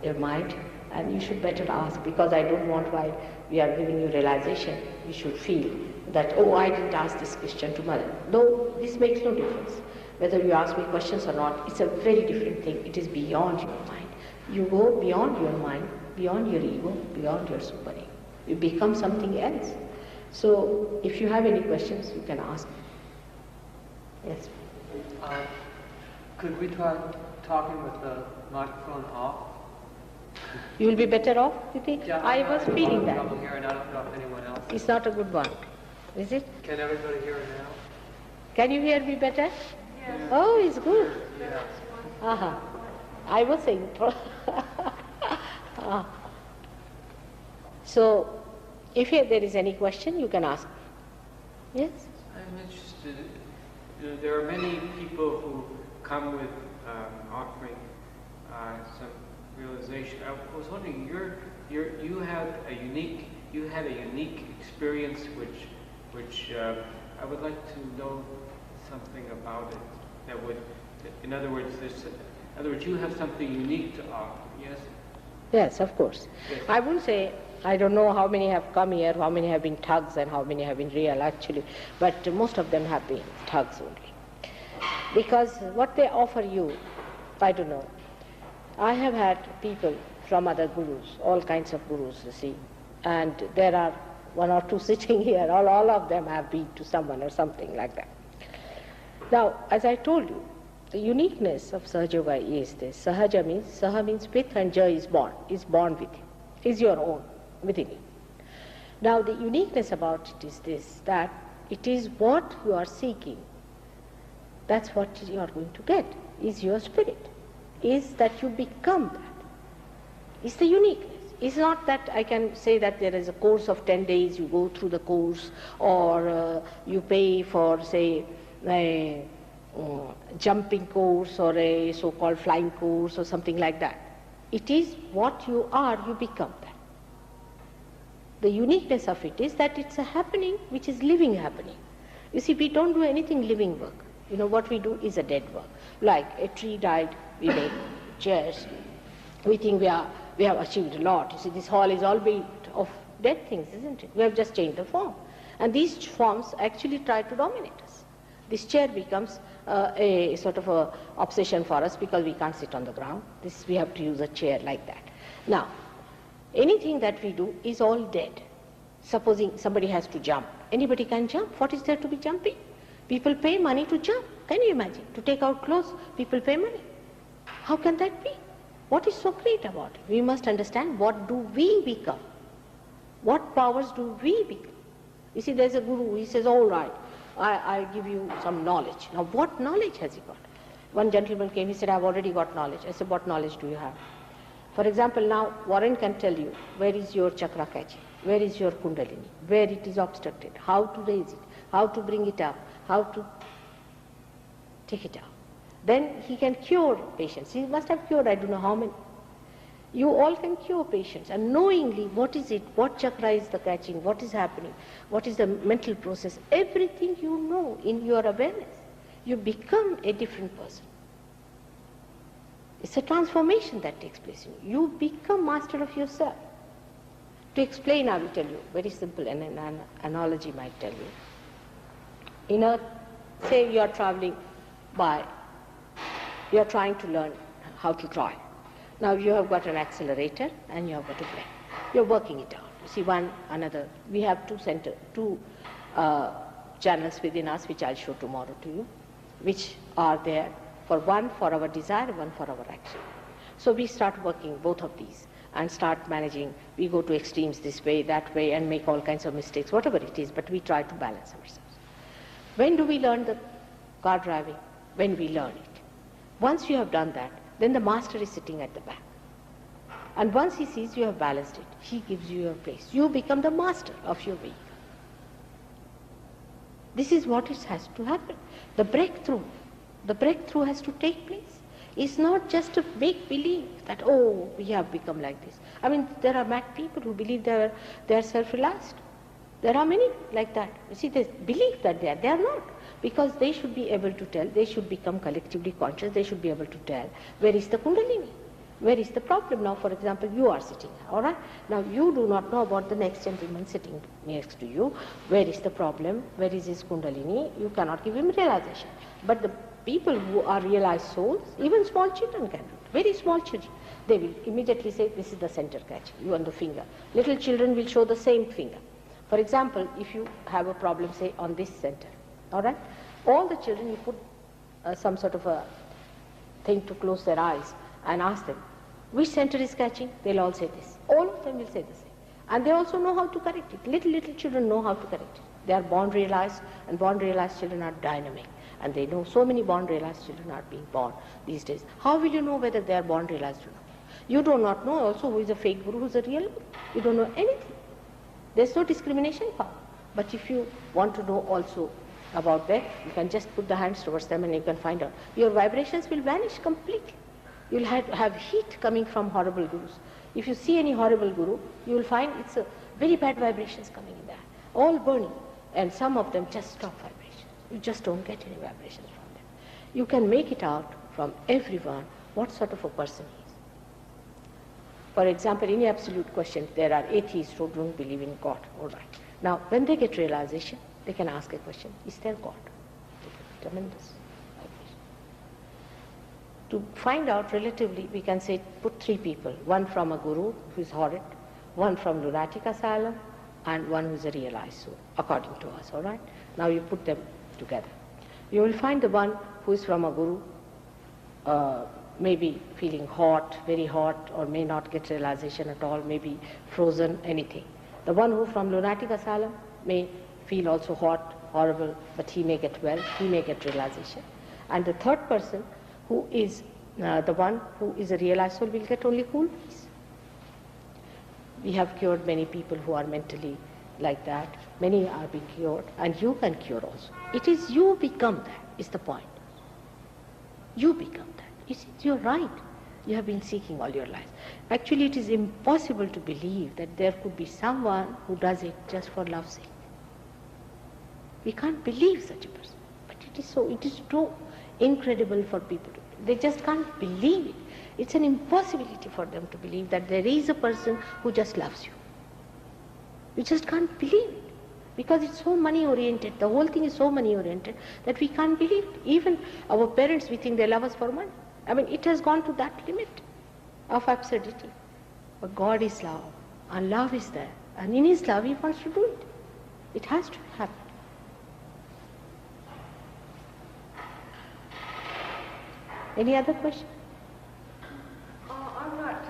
your mind, and you should better ask, because I don't want, while we are giving you realization, you should feel that, oh, I didn't ask this question to Mother. No, this makes no difference. Whether you ask me questions or not, it's a very different thing. It is beyond your mind. You go beyond your mind, beyond your ego, beyond your super ego. You become something else. So, if you have any questions, you can ask. Yes. Could we try talking with the microphone off? You will be better off, you think? Yeah, I was feeling that. Here, and I don't know if anyone else. It's not a good one, is it? Can everybody hear it now? Can you hear me better? Yes. Oh, it's good. Yes. I was saying. So, if there is any question, you can ask. Yes? I'm interested. There are many people who come with offering some realization. I was wondering, you had a unique experience, which I would like to know something about it. That would, in other words, you have something unique to offer. Yes. Yes, of course. Yes. I would say, I don't know how many have come here, how many have been thugs, and how many have been real actually, but most of them have been thugs only. Because what they offer you, I don't know. I have had people from other gurus, all kinds of gurus, you see, and there are 1 or 2 sitting here, all of them have been to someone or something like that. Now, as I told you, the uniqueness of Sahaja Yoga is this. Sahaja means, Saha means with, and Ja is born with you, is your own, within you. Now, the uniqueness about it is this, that it is what you are seeking. That's what you are going to get, is your spirit, is that you become that. It's the uniqueness. It's not that I can say that there is a course of 10 days, you go through the course, or you pay for, say, a jumping course or a so-called flying course or something like that. It is what you are, you become that. The uniqueness of it is that it's a happening which is living happening. You see, we don't do anything living work. You know, what we do is a dead work. Like a tree died, we make chairs. We think we have achieved a lot. You see, this hall is all built of dead things, isn't it? We have just changed the form. And these forms actually try to dominate us. This chair becomes a sort of a obsession for us because we can't sit on the ground. We have to use a chair like that. Now, anything that we do is all dead. Supposing somebody has to jump. Anybody can jump. What is there to be jumping? People pay money to jump. Can you imagine? To take out clothes, people pay money. How can that be? What is so great about it? We must understand, what do we become? What powers do we become? You see, there's a guru, he says, all right, I'll give you some knowledge. Now, what knowledge has he got? One gentleman came, he said, I've already got knowledge. I said, what knowledge do you have? For example, now, Warren can tell you, where is your chakra catching? Where is your kundalini? Where it is obstructed? How to raise it? How to bring it up? How to take it out? Then he can cure patients. He must have cured, I don't know how many. You all can cure patients, and knowingly what is it, what chakra is the catching, what is happening, what is the mental process, everything you know in your awareness. You become a different person. It's a transformation that takes place in you. You become master of yourself. To explain, I will tell you, very simple, and an analogy might tell you. Say you are traveling you are trying to learn how to drive. Now you have got an accelerator and you have got a brake. You're working it out. You see we have two channels within us, which I'll show tomorrow to you, which are there one for our desire, one for our action. So we start working both of these and start managing. We go to extremes this way, that way, and make all kinds of mistakes, whatever it is, but we try to balance ourselves. When do we learn the car driving? When we learn it. Once you have done that, then the master is sitting at the back. And once he sees you have balanced it, he gives you your place. You become the master of your vehicle. This is what has to happen. The breakthrough has to take place. It's not just a make believe that, oh, we have become like this. I mean, there are mad people who believe they are self-realized. There are many like that. You see, they believe that they are not. Because they should be able to tell, they should become collectively conscious, they should be able to tell where is the Kundalini, where is the problem. Now, for example, you are sitting here, all right? Now, you do not know about the next gentleman sitting next to you. Where is the problem? Where is his Kundalini? You cannot give him realization. But the people who are realized souls, even small children can do it. Very small children. They will immediately say, this is the center catch, you on the finger. Little children will show the same finger. For example, if you have a problem, say, on this center, all right? All the children, you put some sort of a thing to close their eyes and ask them, which center is catching? They'll all say this. All of them will say the same. And they also know how to correct it. Little children know how to correct it. They are born realized, and born realized children are dynamic. And they know so many born realized children are being born these days. How will you know whether they are born realized or not? You do not know also who is a fake guru, who is a real guru. You don't know anything. There's no discrimination power. But if you want to know also about that, you can just put the hands towards them and you can find out. Your vibrations will vanish completely. You'll have heat coming from horrible gurus. If you see any horrible guru, you will find it's a very bad vibrations coming in there, all burning, and some of them just stop vibrations. You just don't get any vibrations from them. You can make it out from everyone what sort of a person he is. For example, in the absolute question, there are atheists who don't believe in God. All right. Now, when they get realization, they can ask a question, is there God? Tremendous vibration. To find out relatively, we can say, put three people, one from a guru who is horrid, one from lunatic asylum, and one who is a realized soul, according to us, all right? Now you put them together. You will find the one who is from a guru, maybe feeling hot, very hot, or may not get realization at all, maybe frozen, anything. The one who from lunatic asylum may feel also hot, horrible, but he may get well, he may get realization. And the third person, who is the one who is a realized soul, will get only cool peace. We have cured many people who are mentally like that. Many are being cured, and you can cure also. It is you become that, is the point. You become that. You're right. You have been seeking all your life. Actually, it is impossible to believe that there could be someone who does it just for love's sake. We can't believe such a person. But it is so incredible for people to believe. They just can't believe it. It's an impossibility for them to believe that there is a person who just loves you. You just can't believe it. Because it's so money-oriented. The whole thing is so money-oriented that we can't believe it. Even our parents, we think they love us for money. I mean, it has gone to that limit of absurdity. But God is love, and love is there. And in His love, He wants to do it. It has to happen. Any other question? I'm not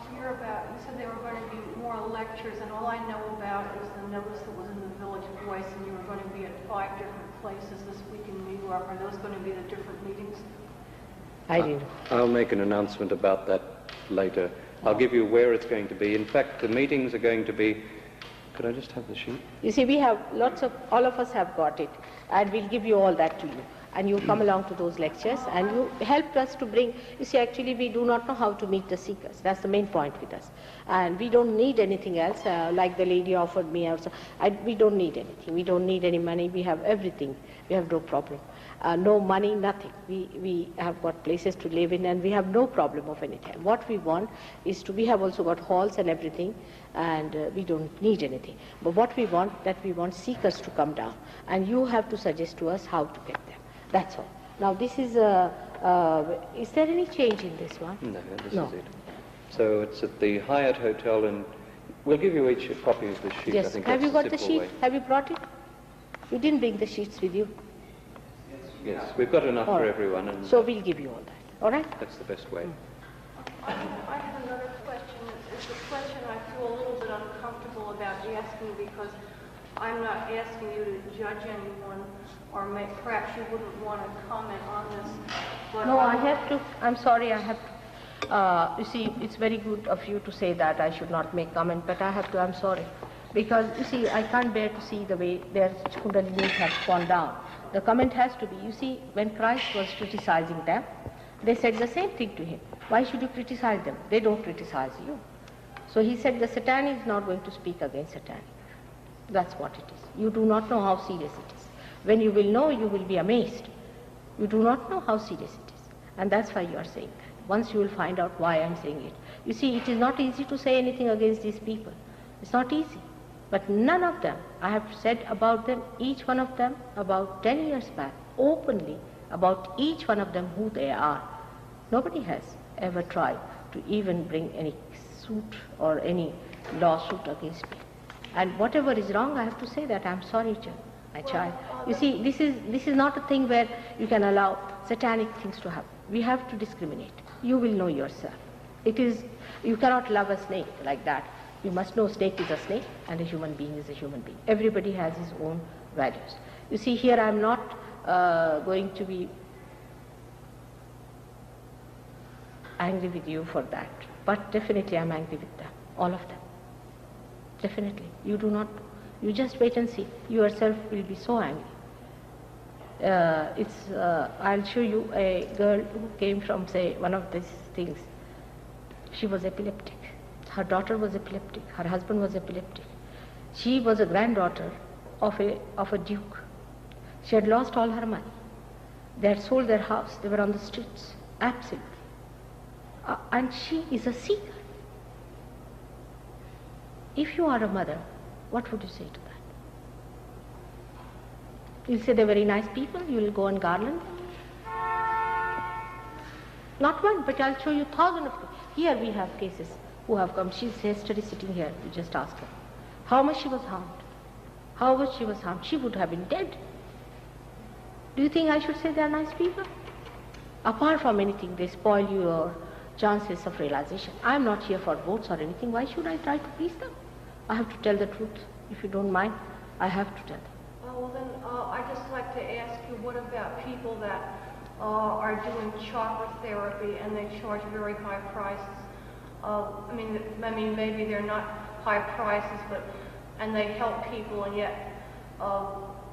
clear about, you said there were going to be more lectures, and all I know about is the notice that was in the Village Voice, and you were going to be at 5 different places this week in New York. Are those going to be the different meetings? I didn't. I'll make an announcement about that later. I'll give you where it's going to be. In fact, the meetings are going to be... Could I just have the sheet? You see, we have all of us have got it, and we'll give you all that to you. And you come along to those lectures, and you help us to bring... You see, actually, we do not know how to meet the seekers. That's the main point with us. And we don't need anything else, like the lady offered me also. We don't need anything. We don't need any money. We have everything. We have no problem. no money, nothing. We have got places to live in and we have no problem of any time. What we want is we have also got halls and everything, and we don't need anything. But what we want, that we want seekers to come down, and you have to suggest to us how to get them. That's all. Now this is there any change in this one? No, this is it. So it's at the Hyatt Hotel, and we'll give you each a copy of the sheet. Yes. I think Have that's you got the simple sheet? way. Have you brought it? You didn't bring the sheets with you. Yes, we've got enough All for right. everyone, and So we'll give you all that. All right? that's the best way. I have another question. It's a question I feel a little bit uncomfortable about asking because I'm not asking you to judge anyone, or perhaps you wouldn't want to comment on this. But No, I have to. I'm sorry, I have to. You see, it's very good of you to say that I should not make comment, but I have to. I'm sorry. Because, you see, I can't bear to see the way their kundalinis have gone down. The comment has to be, you see, when Christ was criticizing them, they said the same thing to him. Why should you criticize them? They don't criticize you. So he said the Satanic is not going to speak against Satanic. That's what it is. You do not know how serious it is. When you will know, you will be amazed. You do not know how serious it is. And that's why you are saying that. Once you will find out why I'm saying it. You see, it is not easy to say anything against these people. It's not easy. But none of them, I have said about them, each one of them, about 10 years back, openly, about each one of them who they are. Nobody has ever tried to even bring any suit or any lawsuit against me. And whatever is wrong, I have to say that I'm sorry, my child. You see, this is not a thing where you can allow satanic things to happen. We have to discriminate. You will know yourself. You cannot love a snake like that. You must know snake is a snake and a human being is a human being. Everybody has his own values. You see, here I'm not going to be angry with you for that. But definitely I'm angry with them, all of them. Definitely. You do not, you just wait and see. You yourself will be so angry. I'll show you a girl who came from, say, one of these things. She was epileptic. Her daughter was epileptic. Her husband was epileptic. She was a granddaughter of a duke. She had lost all her money. They had sold their house. They were on the streets. Absolutely. And she is a seeker. If you are a mother, what would you say to that? You'll say they're very nice people. You will go and garland them. Not one, but I'll show you thousands of cases. Here we have cases who have come. She's yesterday sitting here. You just ask her. How much she was harmed? How much she was harmed? She would have been dead. Do you think I should say they are nice people? Apart from anything, they spoil your chances of realization. I am not here for votes or anything. Why should I try to please them? I have to tell the truth. If you don't mind, I have to tell them. Well then, I'd just like to ask you, what about people that are doing chakra therapy and they charge very high prices? I mean, maybe they're not high prices, and they help people, and yet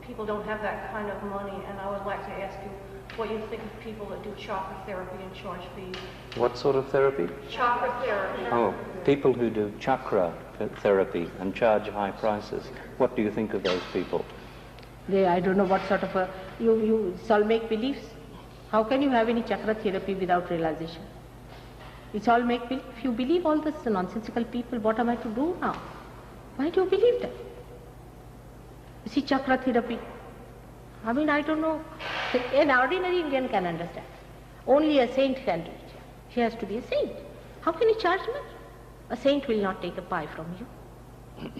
people don't have that kind of money. And I would like to ask you what you think of people that do chakra therapy and charge fees. What sort of therapy? Chakra therapy. Oh, people who do chakra therapy and charge high prices. What do you think of those people? I don't know what sort of it's all make-beliefs. How can you have any chakra therapy without realization? It's all make-believe. If you believe all this nonsensical people, what am I to do now? Why do you believe them? You see, chakra therapy. I mean, I don't know. An ordinary Indian can understand. Only a saint can do it. She has to be a saint. How can you charge me? A saint will not take a pie from you.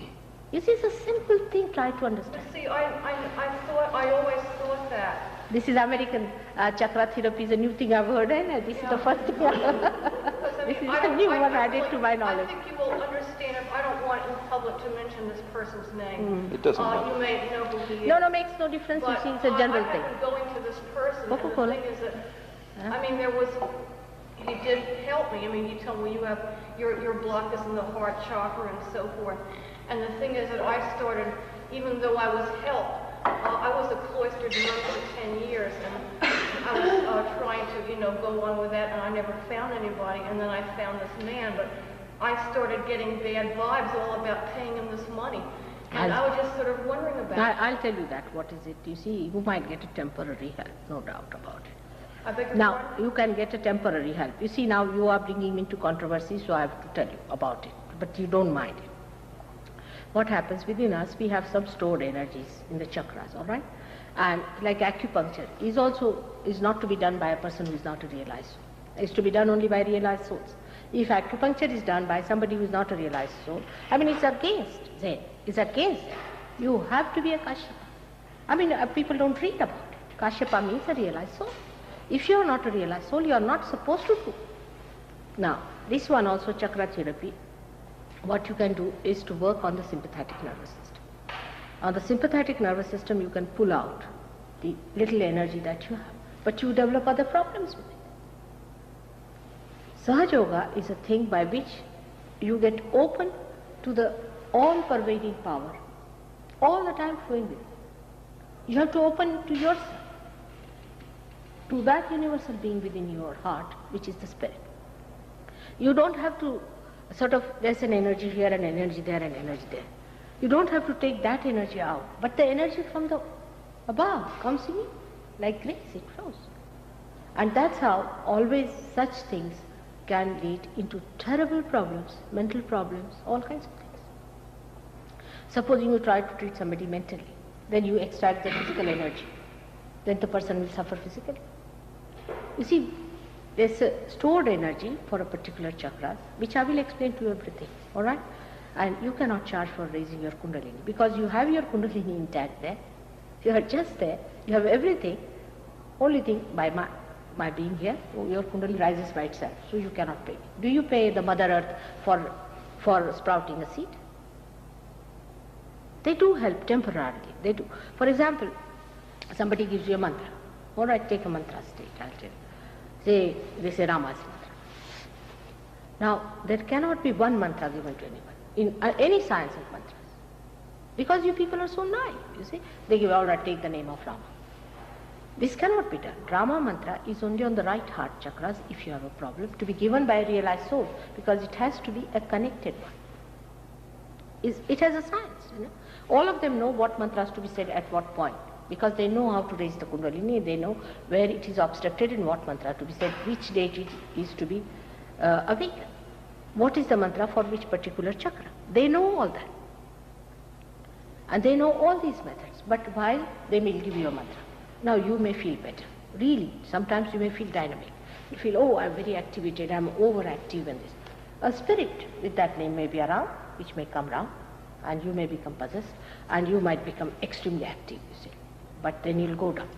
You see, it's a simple thing. Try to understand. See, I always thought that. This is American chakra therapy. Is a new thing I've heard, and this is the first thing. This is a new one added to my knowledge. I think you will understand if I don't want in public to mention this person's name. It doesn't matter. You may know who he is. No, makes no difference. You see, it's a general thing. I going to this person, Coca-Cola. and the thing is that, I mean, he did help me. I mean, he told me you have, your block is in the heart chakra and so forth. And the thing is that I started, even though I was helped, I was a cloistered monk for 10 years, and I was trying to, go on with that, and I never found anybody, and then I found this man, but I started getting bad vibes all about paying him this money. And I was just sort of wondering about... I'll tell you that. What is it? You see, you might get a temporary help, no doubt about it. I beg your Now, pardon? you can get a temporary help. You see, now you are bringing me into controversy, so I have to tell you about it. But you don't mind it. What happens within us, we have some stored energies in the chakras, all right? And like acupuncture is not to be done by a person who is not a realized soul. It's to be done only by realized souls. If acupuncture is done by somebody who is not a realized soul, I mean, it's against Zen. It's against Zen. You have to be a Kashyapa. I mean, people don't read about it. Kashyapa means a realized soul. If you are not a realized soul, you are not supposed to do. Now, this one also, chakra therapy, what you can do is to work on the sympathetic nervous system. On the sympathetic nervous system, you can pull out the little energy that you have, but you develop other problems with it. Sahaja Yoga is a thing by which you get open to the all-pervading power, all the time flowing with you. You have to open to yourself, to that universal being within your heart, which is the spirit. You don't have to sort of, there's an energy here, an energy there, an energy there. You don't have to take that energy out, but the energy from the above comes in you, like grace, it flows. And that's how always such things can lead into terrible problems, mental problems, all kinds of things. Supposing you try to treat somebody mentally, then you extract the physical energy, then the person will suffer physically. You see, there's a stored energy for a particular chakra, which I will explain to you everything, all right? And you cannot charge for raising your kundalini, because you have your kundalini intact there. You are just there, you have everything. Only thing, by being here, your kundalini rises by itself, so you cannot pay. Do you pay the Mother Earth for sprouting a seed? They do help temporarily, they do. For example, somebody gives you a mantra. All right, take a mantra state, I'll tell you. Say, they say Rama's mantra. Now, there cannot be one mantra given to anyone in any science of mantras, because you people are so naive, you see. They give, all right, take the name of Rama. This cannot be done. Rama mantra is only on the right heart chakras, if you have a problem, to be given by a realized soul, because it has to be a connected one. It has a science, you know. All of them know what mantras to be said at what point, because they know how to raise the kundalini, they know where it is obstructed and what mantra to be said, which date it is to be awakened. What is the mantra for which particular chakra? They know all that. And they know all these methods, but while they will give you a mantra. Now you may feel better. Really, sometimes you may feel dynamic. You feel, oh, I'm very activated, I'm overactive in this. A spirit with that name may be around, which may come round, and you may become possessed, and you might become extremely active, you see. But then you'll go down.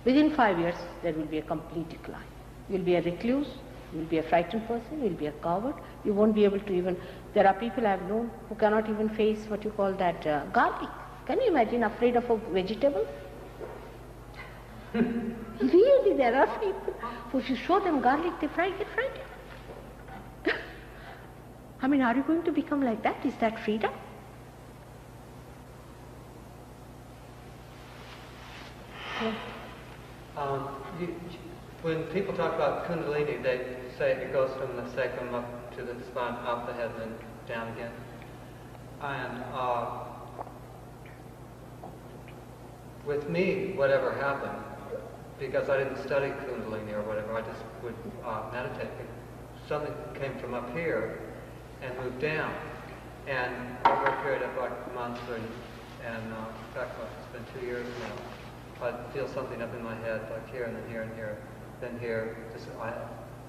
Within 5 years, there will be a complete decline. You'll be a recluse, you'll be a frightened person, you'll be a coward, you won't be able to even, there are people I have known who cannot even face what you call that garlic. Can you imagine, afraid of a vegetable? Really, there are people who, if you show them garlic, they get frightened. I mean, are you going to become like that? Is that freedom? Yeah. When people talk about Kundalini, they say it goes from the sacrum up to the spine, up the head, and then down again. And with me, whatever happened, because I didn't study Kundalini or whatever, I just would meditate. Something came from up here and moved down. And over a period of like months, and in fact, it's been 2 years now, I'd feel something up in my head, like here and then here and here, then here,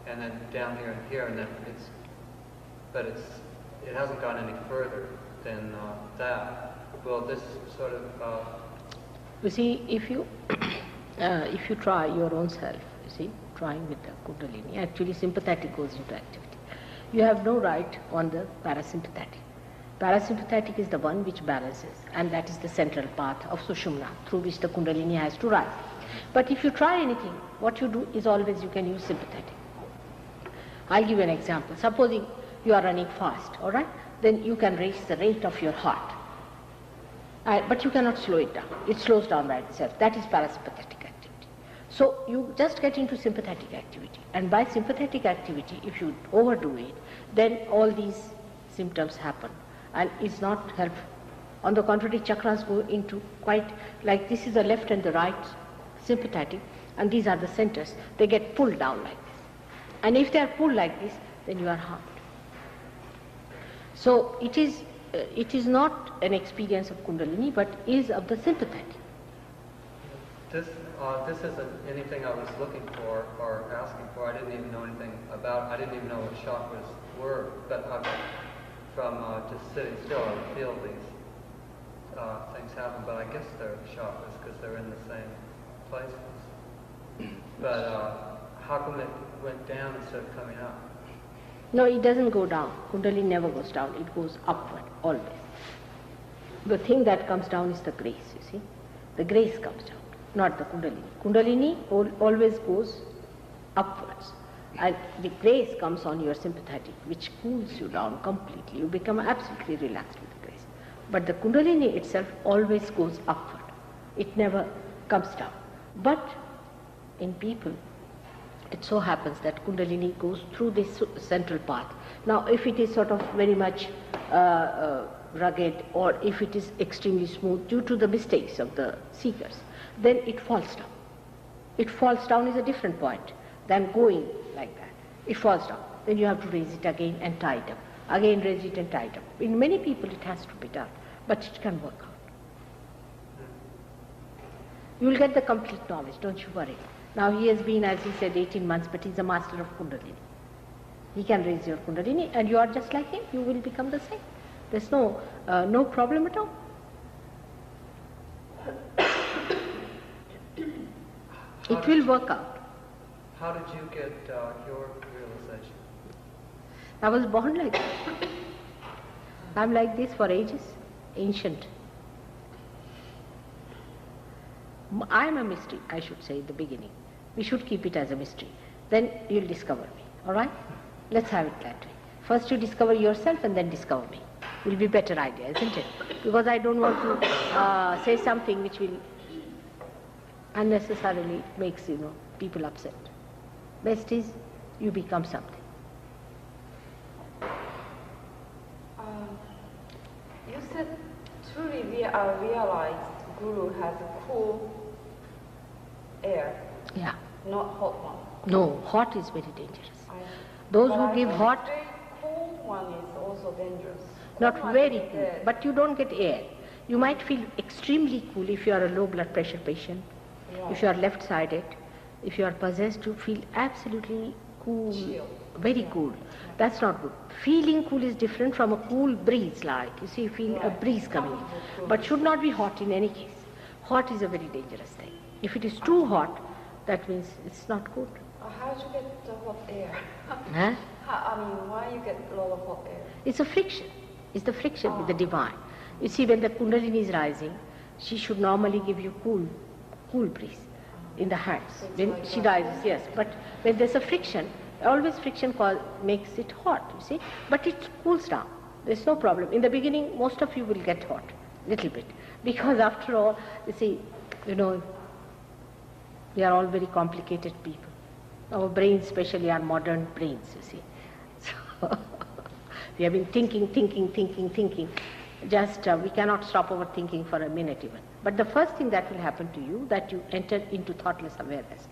and then down here and here, and then it hasn't gone any further than that. Well, this sort of... You see, if you try your own self, you see, trying with the Kundalini, actually sympathetic goes into activity. You have no right on the parasympathetic. Parasympathetic is the one which balances, and that is the central path of Sushumna, through which the Kundalini has to rise. But if you try anything, what you do is always you can use sympathetic. I'll give you an example. Supposing you are running fast, all right? Then you can raise the rate of your heart. But you cannot slow it down. It slows down by itself. That is parasympathetic activity. So you just get into sympathetic activity. And by sympathetic activity, if you overdo it, then all these symptoms happen. And it's not helpful. On the contrary, chakras go into quite, like this is the left and the right, sympathetic, and these are the centers. They get pulled down like this. And if they are pulled like this, then you are harmed. So it is not an experience of Kundalini, but is of the sympathetic. This isn't anything I was looking for or asking for. I didn't even know anything about. I didn't even know what chakras were. But from just sitting still, I feel these things happen. But I guess they're chakras because they're in the same places. But how come it went down instead of coming up? No, it doesn't go down. Kundalini never goes down. It goes upward, always. The thing that comes down is the grace, you see. The grace comes down, not the Kundalini. Kundalini always goes upwards. And the grace comes on your sympathetic, which cools you down completely. You become absolutely relaxed with the grace. But the Kundalini itself always goes upward. It never comes down. But in people, it so happens that Kundalini goes through this central path. Now, if it is sort of very much rugged, or if it is extremely smooth due to the mistakes of the seekers, then it falls down. It falls down is a different point than going like that. It falls down. Then you have to raise it again and tie it up. Again raise it and tie it up. In many people it has to be done, but it can work out. You will get the complete knowledge, don't you worry. Now he has been, as he said, 18 months, but he's a master of Kundalini. He can raise your Kundalini, and you are just like him. You will become the same. There's no problem at all. It will work out. How did you get your realization? I was born like that. I'm like this for ages, ancient. I'm a mystery, I should say, in the beginning. We should keep it as a mystery. Then you'll discover me, all right? Let's have it that way. First you discover yourself and then discover me. Will be better idea, isn't it? Because I don't want to say something which will unnecessarily makes, people upset. Best is you become something. You said truly realized Guru has a cool air, Yeah. not hot one. No, hot is very dangerous. Those who give hot, very cold one is also dangerous. not Cold one very is cool, good. but you don't get air. You might feel extremely cool if you are a low blood pressure patient, if you are left-sided, if you are possessed, you feel absolutely cool, Chill. very cool. That's not good. Feeling cool is different from a cool breeze, like, you see, you feel a breeze coming in. But should not be hot in any case. Hot is a very dangerous thing. If it is too hot, that means it's not good. How did you get the hot air? Huh? Why you get a lot of hot air? It's a friction. It's the friction with the divine. You see, when the Kundalini is rising, she should normally give you cool breeze in the hands. When she rises, yes. But when there's a friction, always friction makes it hot, you see. But it cools down. There's no problem. In the beginning, most of you will get hot, little bit. Because after all, you see, we are all very complicated people. Our brains especially are modern brains, you see. So we have been thinking. Just we cannot stop our thinking for a minute even. But the first thing that will happen to you, that you enter into thoughtless awareness.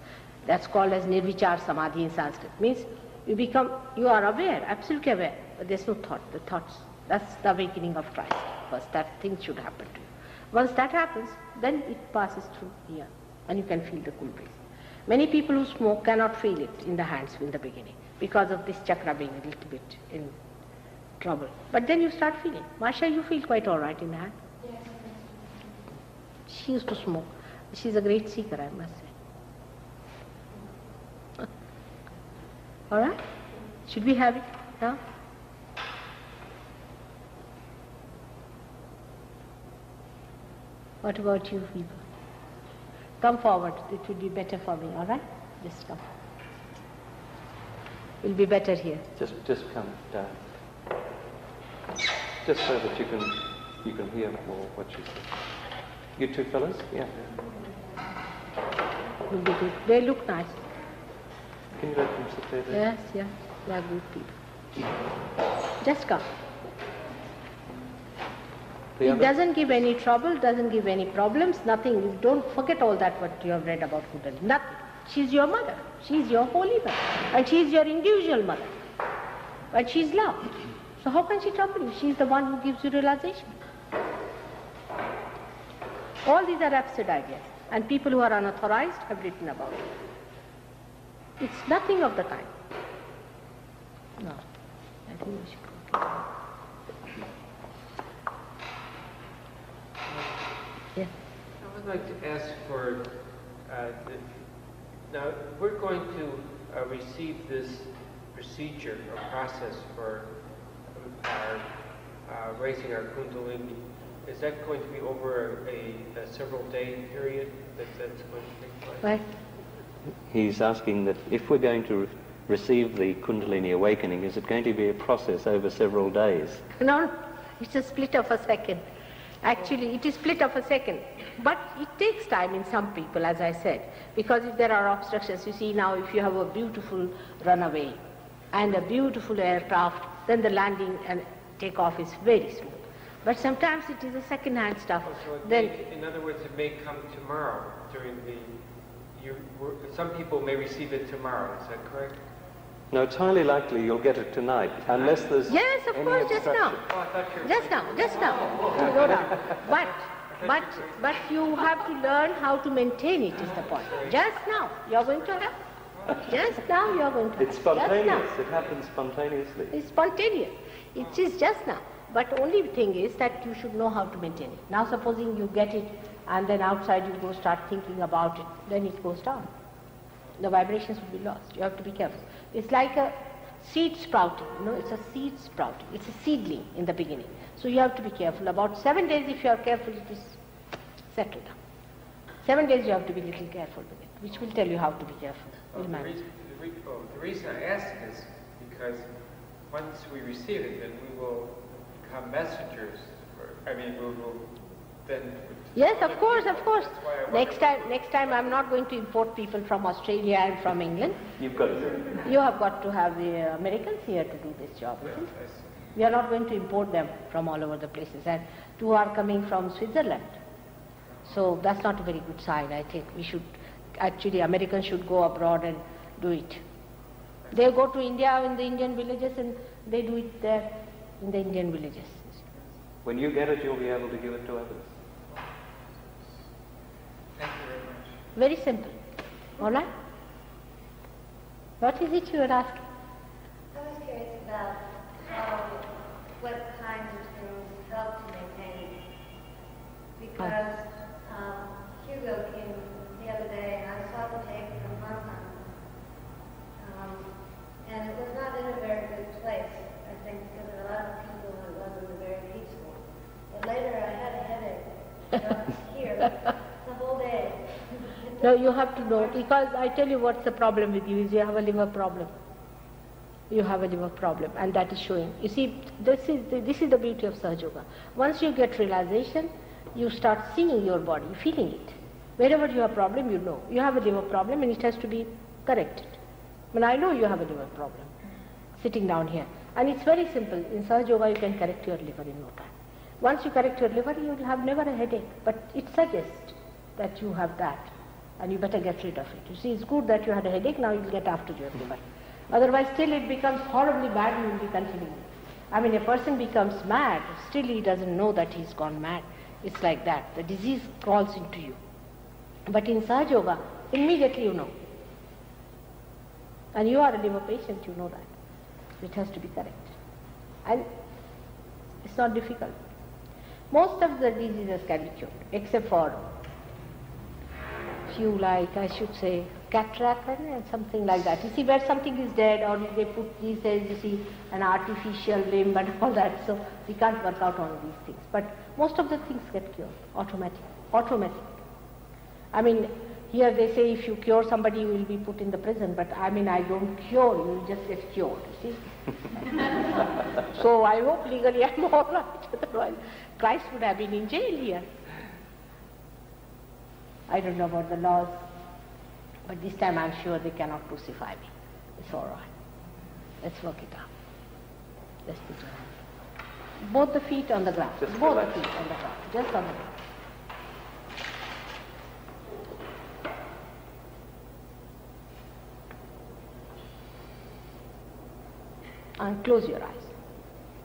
That's called as nirvichar samadhi in Sanskrit. Means you are aware, absolutely aware, but there's no thought. The thoughts, that's the awakening of Christ. First, that thing should happen to you. Once that happens, then it passes through here, and you can feel the cool breeze. Many people who smoke cannot feel it in the hands in the beginning because of this chakra being a little bit in trouble. But then you start feeling. Masha, you feel quite all right in the hand? Yes. She used to smoke. She's a great seeker, I must say. All right? Should we have it now? What about you people? Come forward. It will be better for me, all right? Just come. Will be better here. Just come down. Just so that you can hear more what she says. You two fellas? Yeah. Will be good. They look nice. Can you let them sit there? Yes, they are good people. Just come. The It other? doesn't give any trouble, doesn't give any problems, nothing. You don't forget all that what you have read about Kundalini. Nothing. She's your mother. She's your holy mother. And she's your individual mother. But she's love. So how can she trouble you? She's the one who gives you realization. All these are absurd ideas. And people who are unauthorized have written about it. It's nothing of the kind. No. I think we should go. Yeah. I would like to ask for, now we're going to receive this procedure or process for our raising our Kundalini. Is that going to be over a several day period that's going to take place? Right. He's asking that if we're going to receive the Kundalini awakening, is it going to be a process over several days? No, it's a split of a second. Actually, it is split of a second. But it takes time in some people, as I said, because if there are obstructions, you see now if you have a beautiful runaway and a beautiful aircraft, then the landing and takeoff is very smooth. But sometimes it is a second-hand stuff. So it Then, may, in other words, it may come tomorrow during the, some people may receive it tomorrow, is that correct? No, it's highly likely you'll get it tonight, unless there's yes, of any course, just now. obstruction. Oh, I thought you were... Just now, no doubt. But you have to learn how to maintain it is the point. Just now, you're going to have. Just now, you're going to have. It's spontaneous. It happens spontaneously. It's spontaneous. It is just now. But only thing is that you should know how to maintain it. Now supposing you get it and then outside you go start thinking about it, then it goes down. The vibrations will be lost. You have to be careful. It's like a seed sprouting, it's a seed sprouting. It's a seedling in the beginning. So you have to be careful. About 7 days if you are careful, it is settled down. 7 days you have to be a little careful with it, which will tell you how to be careful. Well, the reason I ask is because once we receive it, then we will become messengers. We will then... Yes, of course. That's why I wonder- Next time I'm not going to import people from Australia and from England. You've got to do it. You have got to have the Americans here to do this job, isn't it? Yes. We are not going to import them from all over the places. And 2 are coming from Switzerland. So that's not a very good sign, I think. Actually Americans should go abroad and do it. They go to India in the Indian villages and they do it there in the Indian villages. When you get it, you'll be able to give it to others. Thank you very much. Very simple. All right? What is it you are asking? I was curious about what kinds of things help to maintain it. Because Hugo came the other day and I saw the tape from Hong Kong. And it was not in a very good place, I think, because of a lot of people it wasn't very peaceful. But later I had a headache here the whole day. No, you have to know, because I tell you what's the problem with you is you have a liver problem. You have a liver problem, and that is showing. You see, this is the beauty of Sahaja Yoga. Once you get realization, you start seeing your body, feeling it. Wherever you have a problem, you know. You have a liver problem and it has to be corrected. But I know you have a liver problem, sitting down here. And it's very simple. In Sahaja Yoga, you can correct your liver in no time. Once you correct your liver, you will have never a headache. But it suggests that you have that, and you better get rid of it. You see, it's good that you had a headache, now you'll get after your liver. Otherwise, still it becomes horribly bad and you'll be continuing. I mean, a person becomes mad, still he doesn't know that he's gone mad. It's like that. The disease crawls into you. But in Sahaja Yoga, immediately you know. And you are a liver patient, you know that. It has to be corrected. And it's not difficult. Most of the diseases can be cured, except for few, like I should say, cataract and something like that. You see, where something is dead, or they put these days, you see, an artificial limb and all that, so we can't work out on these things. But most of the things get cured, automatic. I mean, here they say if you cure somebody, you will be put in the prison, but I mean, I don't cure, you will just get cured, you see. So I hope legally I'm all right, otherwise Christ would have been in jail here. I don't know about the laws, but this time I'm sure they cannot crucify me. It's all right. Let's work it out. Let's put it on. Both the feet on the ground. Just Both relax. the feet on the ground. Just on the ground. And close your eyes.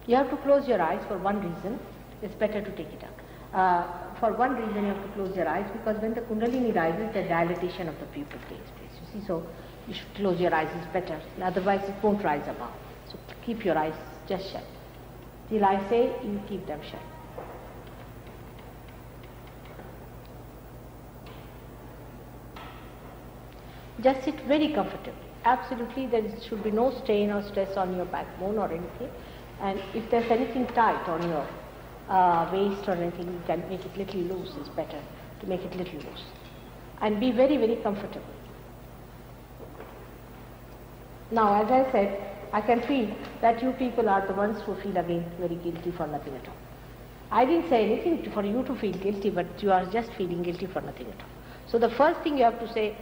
You have to close your eyes for one reason. It's better to take it out. For one reason you have to close your eyes, because when the Kundalini rises, the dilatation of the pupil takes place. You see, so you should close your eyes, it's better. Otherwise it won't rise above. So keep your eyes just shut. Till I say, you keep them shut. Just sit very comfortably. Absolutely, there should be no strain or stress on your backbone or anything. And if there's anything tight on your waist or anything, you can make it little loose. It's better to make it little loose. And be very, very comfortable. Now, as I said, I can feel that you people are the ones who feel again very guilty for nothing at all. I didn't say anything for you to feel guilty, but you are just feeling guilty for nothing at all. So the first thing you have to say,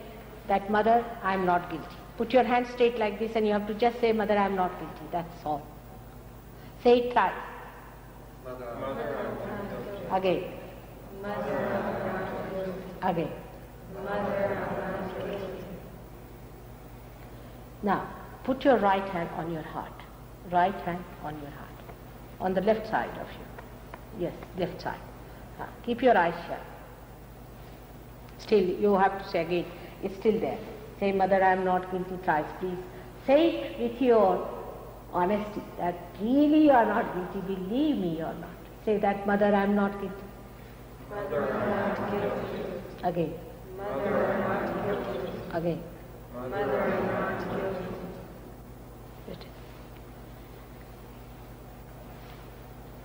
that Mother, I am not guilty. Put your hand straight like this and you have to just say, Mother, I am not guilty. That's all. Say it twice. Mother, I am not guilty. Again. Mother, I'm not guilty. Again. Mother, I'm not guilty. Now, put your right hand on your heart. Right hand on your heart. On the left side of you. Yes, left side. Keep your eyes shut. Still, you have to say again, it's still there. Say, Mother, I am not guilty thrice, please. Say it with your honesty, that really you are not guilty, believe me you are not. Say that, Mother, I am not guilty. Mother, I'm not guilty. Again. Mother, I'm not guilty. Again. Mother, I'm not guilty. It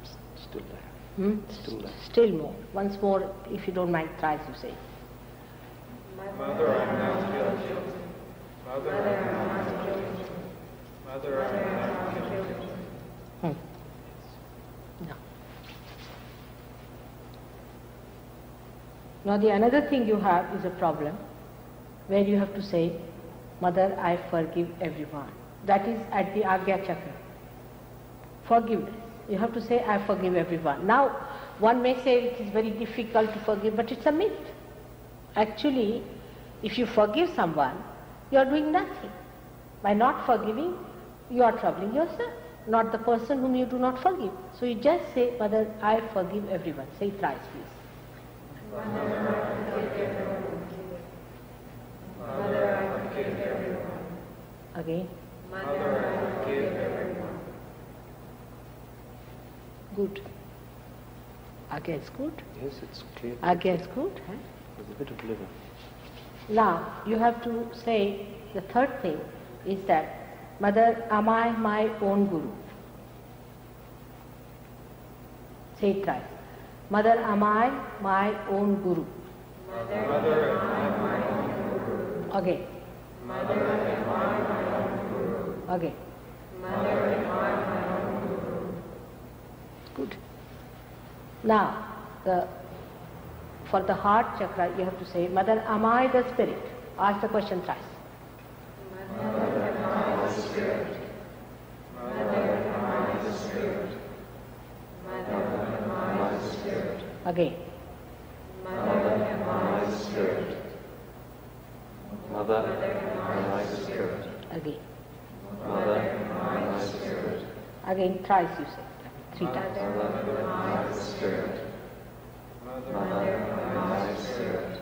is. Still there. Still there. Still more. Once more, if you don't mind, thrice you say. Mother, I'm not guilty. Mother, I'm not guilty. Mother, I'm not guilty. No. Now the another thing you have is a problem where you have to say, Mother, I forgive everyone. That is at the Agya Chakra. Forgiveness. You have to say, I forgive everyone. Now, one may say it is very difficult to forgive, but it's a myth. Actually, if you forgive someone, you are doing nothing. By not forgiving, you are troubling yourself, not the person whom you do not forgive. So you just say, Mother, I forgive everyone. Say it thrice, please. Mother, I forgive everyone. Mother, I forgive everyone. Again. Mother, I forgive everyone. Good. Agya is good. Yes, it's clear. Agya is good. Huh? There's a bit of liver. Now, you have to say, the third thing is that, Mother, am I my own Guru? Say it thrice. Mother, am I my own Guru? Mother, am I my own Guru? Again. Mother, am I my own Guru? Again. Mother, am I my own Guru? Good. Now, for the heart chakra, you have to say, Mother, am I the spirit? Ask the question thrice. Mother, am I the spirit? Mother, am I the spirit? Mother, am I the spirit? Again. Mother, am I the spirit? Mother, am I the spirit? Again. Mother, am I the spirit? Again, thrice you say. 3 times. Mother, am I the spirit? Mother, am I the spirit?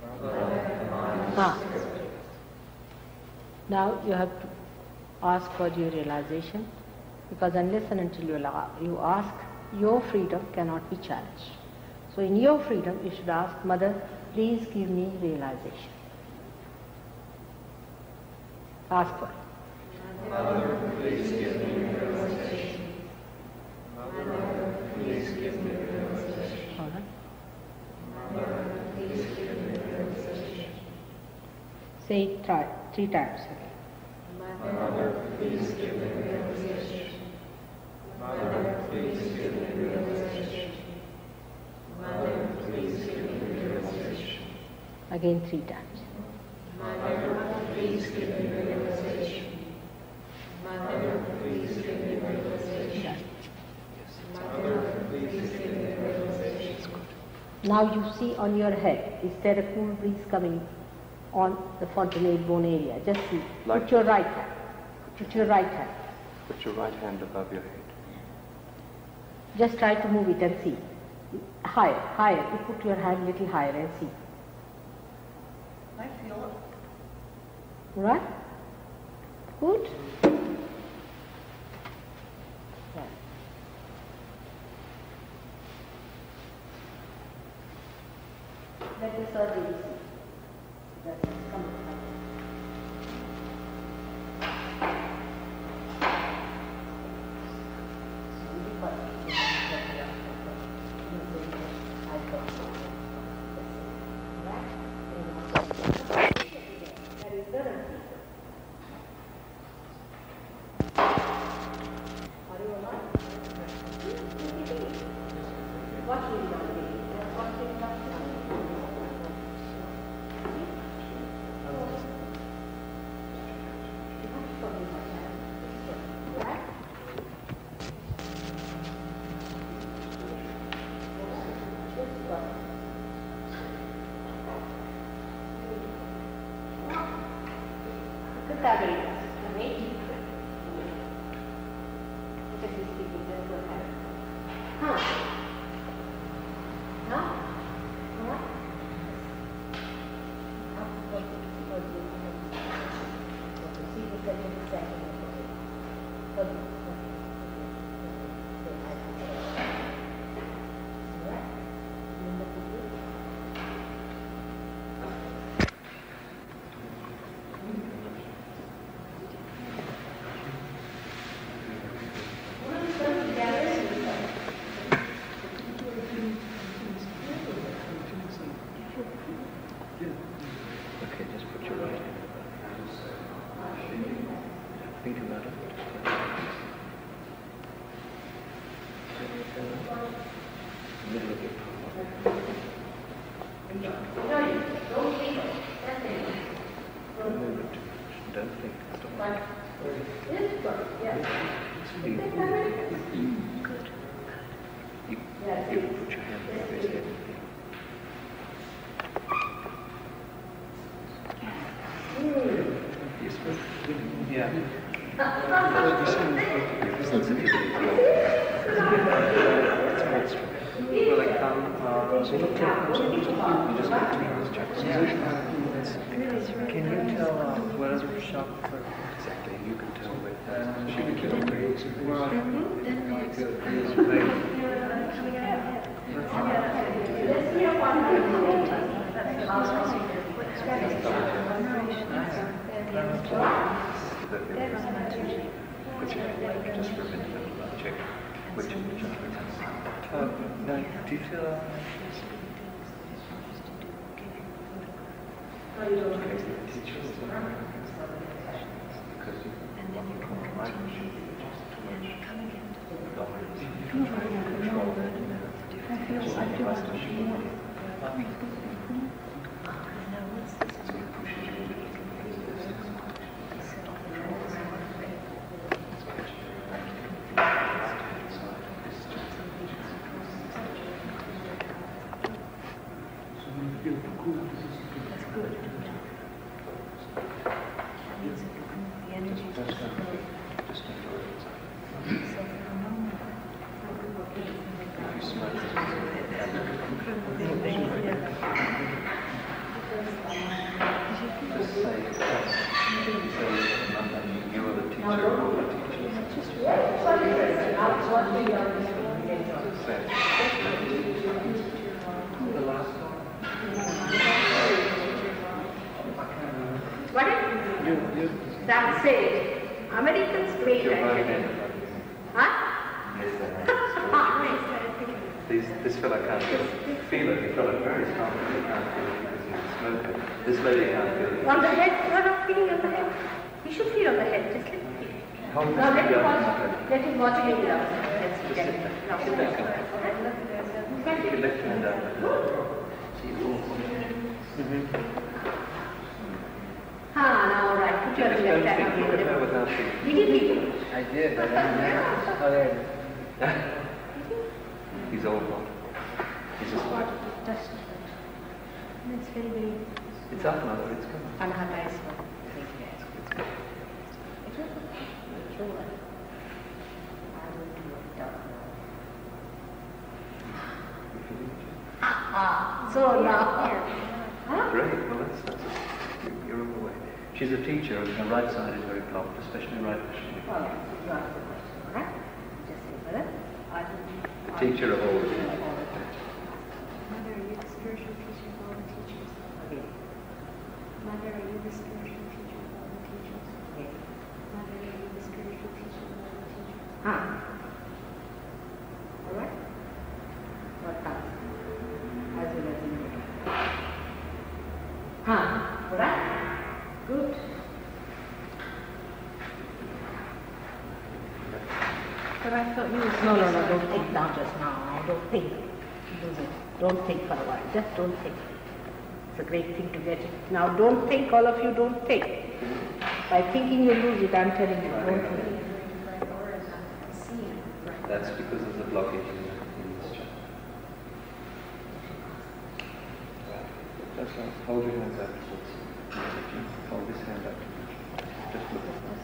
Mother, am I the spirit? Now you have to ask for your realization, because unless and until you ask, your freedom cannot be challenged. So in your freedom you should ask, Mother, please give me realization. Ask for it. Mother, please give me realization. Mother, please give me realization. All right? Mother, please give me realization. Say it 3 times again. Mother, please give me realization. Mother, please give me realization. Mother, please give me realization. Again 3 times. Mother, please give me realization. Mother, please give me realization. Now you see on your head, is there a cool breeze coming on the fontanelle bone area? Just see. Like Put your right hand. Put your right hand. Put your right hand above your head. Just try to move it and see. Higher, higher. You put your hand a little higher and see. I feel it. Right? Good. Right. Let the surgery see. That's it. Come on. Okay, just put your right hand. Think about it. Middle of your palm. Don't move it too much. Don't think. Stop. You put your hand above his head. Yes, yeah. Will it come? You just can you tell what other shop for? Exactly, you can tell where she became very easy. Just for a minute, check which No, do you feel? That's it. Americans great attention. Huh? This fella can't feel it. The fella very strong. He can't feel it because he's a smoker. This lady can't feel it. On the head, you're not feeling on the head. You should feel on the head, just let him feel. Now let him watch me now. Just sit back. Sit back. You can lift him down. Now all right. Put your left hand on the her without thinking. Did you feel it? I did, but I didn't know. He's all hot. He's a spider. just it's very, very. It's up, Mother, it's coming. Anahata is one. It will work. I will do it down. So now. Huh? Great, well that's you're on the way. She's a teacher and her right side is very blocked, especially right question. Oh, you ask the question, all right? Just say, brother, I will. A teacher of all the teachers. Mother, are you the spiritual teacher of all the teachers? Okay. Mother, are you the spiritual teacher of all the teachers? Okay. Mother, are you the spiritual teacher of all the teachers? All right? What comes? As well as in all right? Good. But I thought you were No, don't think now, just now. Don't think. Don't think for a while. Just don't think. It's a great thing to get it. Now don't think, all of you don't think. By thinking you lose it, I'm telling you, don't think. That's because there's a blockage in this chapter. That's right. Hold your hands out towards you. Hold this hand out. Just look at us.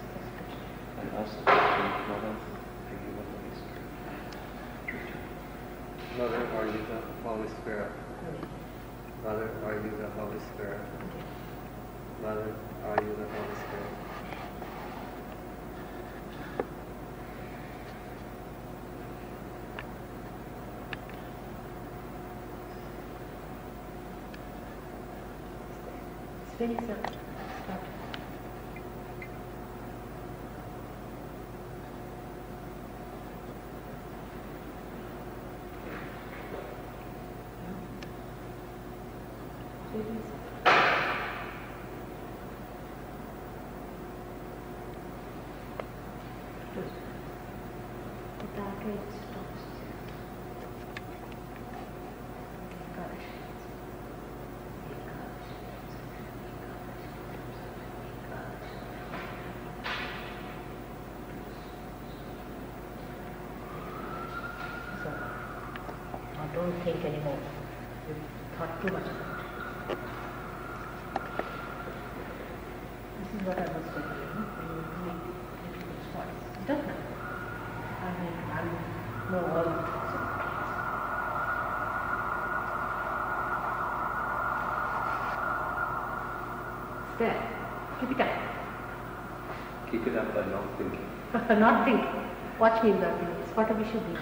And ask the question, Mother, are you the Holy Spirit? Mother, are you the Holy Spirit? Mother, are you the Holy Spirit? Mother, are you the Holy Spirit? It's very simple. Start. Very simple. Good. The dark age stops. Good. So, now don't think anymore. You thought too much about it. This is what I was telling you. You need little spots. It doesn't matter. I know all the things about it. There. Keep it up. Keep it up by not thinking. Not thinking. Watch me not thinking. It's what we should be.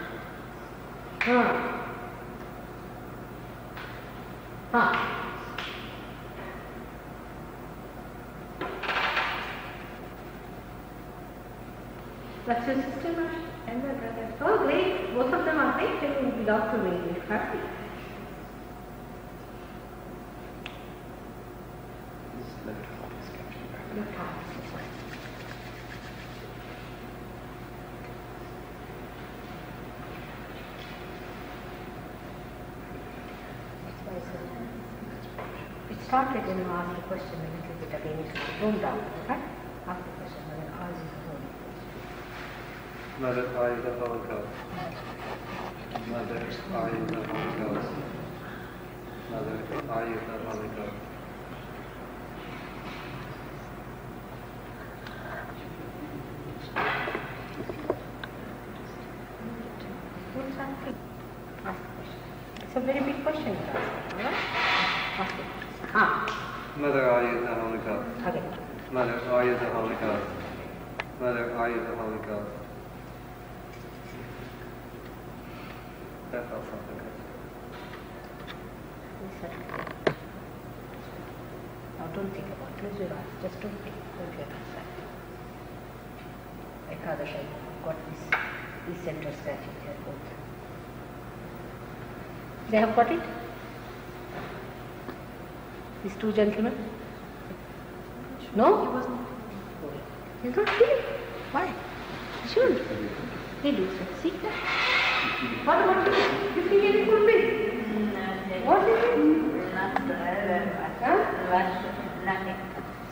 That's your sister, Mash? And my brother. Oh, great. Both of them are great. They will belong to me. We're happy. This left heart is catching back. Left hand is fine. That's why I said it started when you asked the question a little bit again. You said, don't doubt, okay? Ask the question, and then ours is the Holy Ghost. Mother, are you the Holy Ghost? Mother, are you the Holy Ghost? Mother, are you the Holy Ghost? What's that thing? Ask the question. It's a very big question you're asking, alright? Ask the question. Mother, are you the Holy Ghost? Again. Mother, are you the Holy Ghost? Mother, are you the Holy Ghost? That felt something good. Now don't think about it. Close your eyes. Just don't think. Don't get upset. Ekadash, I've got these centers scratching here both. They have got it? These two gentlemen? No? He wasn't. He's not feeling. Why? He should. He do so. See that? What about you? You feel any full pain? What is it? Nothing.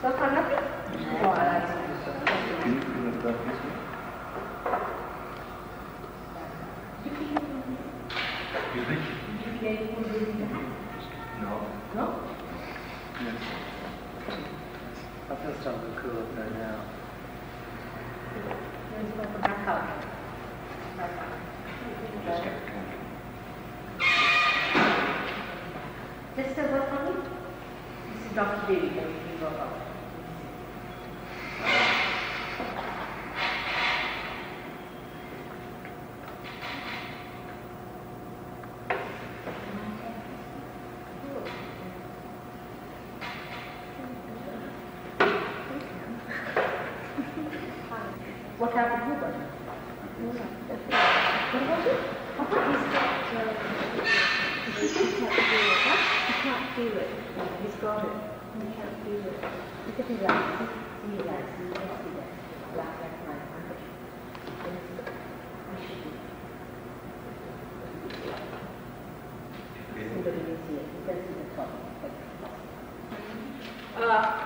So far nothing? Oh, that's Can you feel it about this one? you feel Excuse me? any full pain? Dr. Devi can work out. What happened to her? What about it? He can't do it. He's got it. He can't do it. Because he likes it. He likes it. He likes it. Black and white. We should do it. Somebody is here. He can see the top.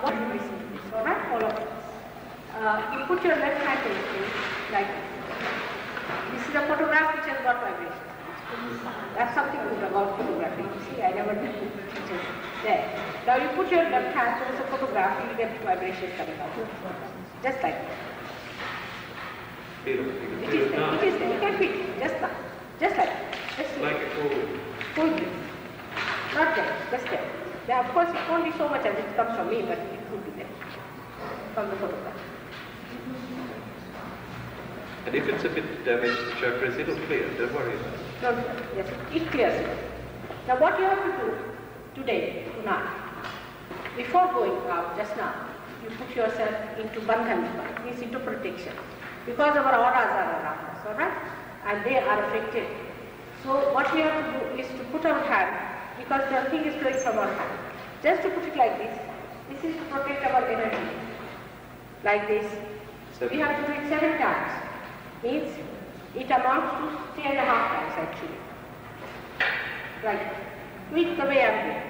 What do we see? All right, all of us. You put your left hand in it like this. This is a photograph which has got vibration. That's something good about photography. You see, I never did it. There. Now you put your left hand towards the photograph, you get vibrations coming out. Just like that. Feel it. It is there. It is there. You can feel it. Just now. Just like that. Just Like a cool. full breeze. Not there. Just there. Now, of course, it won't be so much as it comes from me, but it could be there. From the photograph. And if it's a bit damaged, the chakras, it'll clear. Don't worry about it. Don't worry. Yes, it clears it. Now, what you have to do today, tonight, before going out just now, you put yourself into bandhan, means into protection. Because our auras are around us, alright? And they are affected. So what we have to do is to put our hand, because the thing is flowing from our hand. Just to put it like this. This is to protect our energy. Like this. We have to do it 7 times. Means it amounts to 3.5 times actually. Right. Do it the way I'm doing.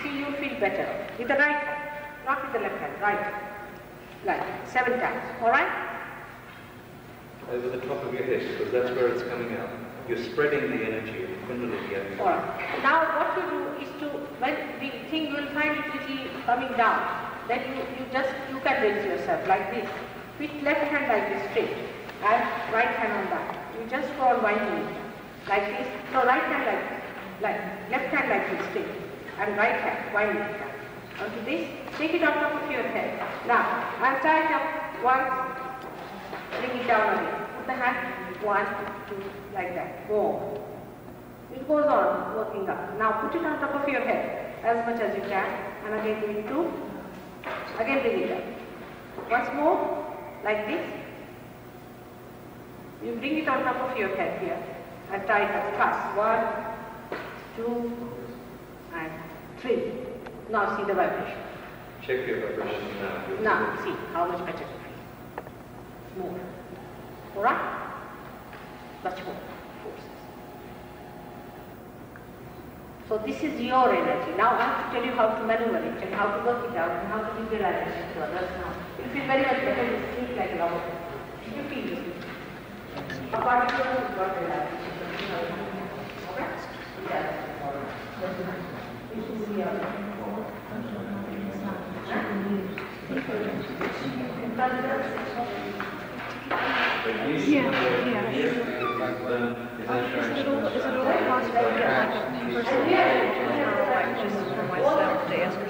See, you'll feel better. With the right hand, not with the left hand, right. Like 7 times. Alright? Over the top of your head, because that's where it's coming out. You're spreading the energy of Kundalini energy. Alright. Now what you do is to, when the thing you will find it little coming down, then you can raise yourself like this. With left hand like this straight and right hand on that. You just go on winding it like this. No, right hand like left hand like this straight and right hand winding it down. Onto this, take it on top of your head. Now, I'll tie it up once, bring it down again. Put the hand 1, 2, like that. Go. It goes on working up. Now put it on top of your head as much as you can and again bring it 2. Again bring it up. Once more. Like this. You bring it on top of your head here and tie it up fast. 1, 2, and 3. Now see the vibration. Check your vibration now. Now see how much better you feel. More. Alright? Much more forces. So this is your energy. Now I have to tell you how to maneuver it and how to work it out and how to give realization to others now. You feel very much better, you sleep like a lover. You feel this. Apart from you got realization. Okay? Yeah. You should see your Is it all possible to get like a personal like just for myself to ask her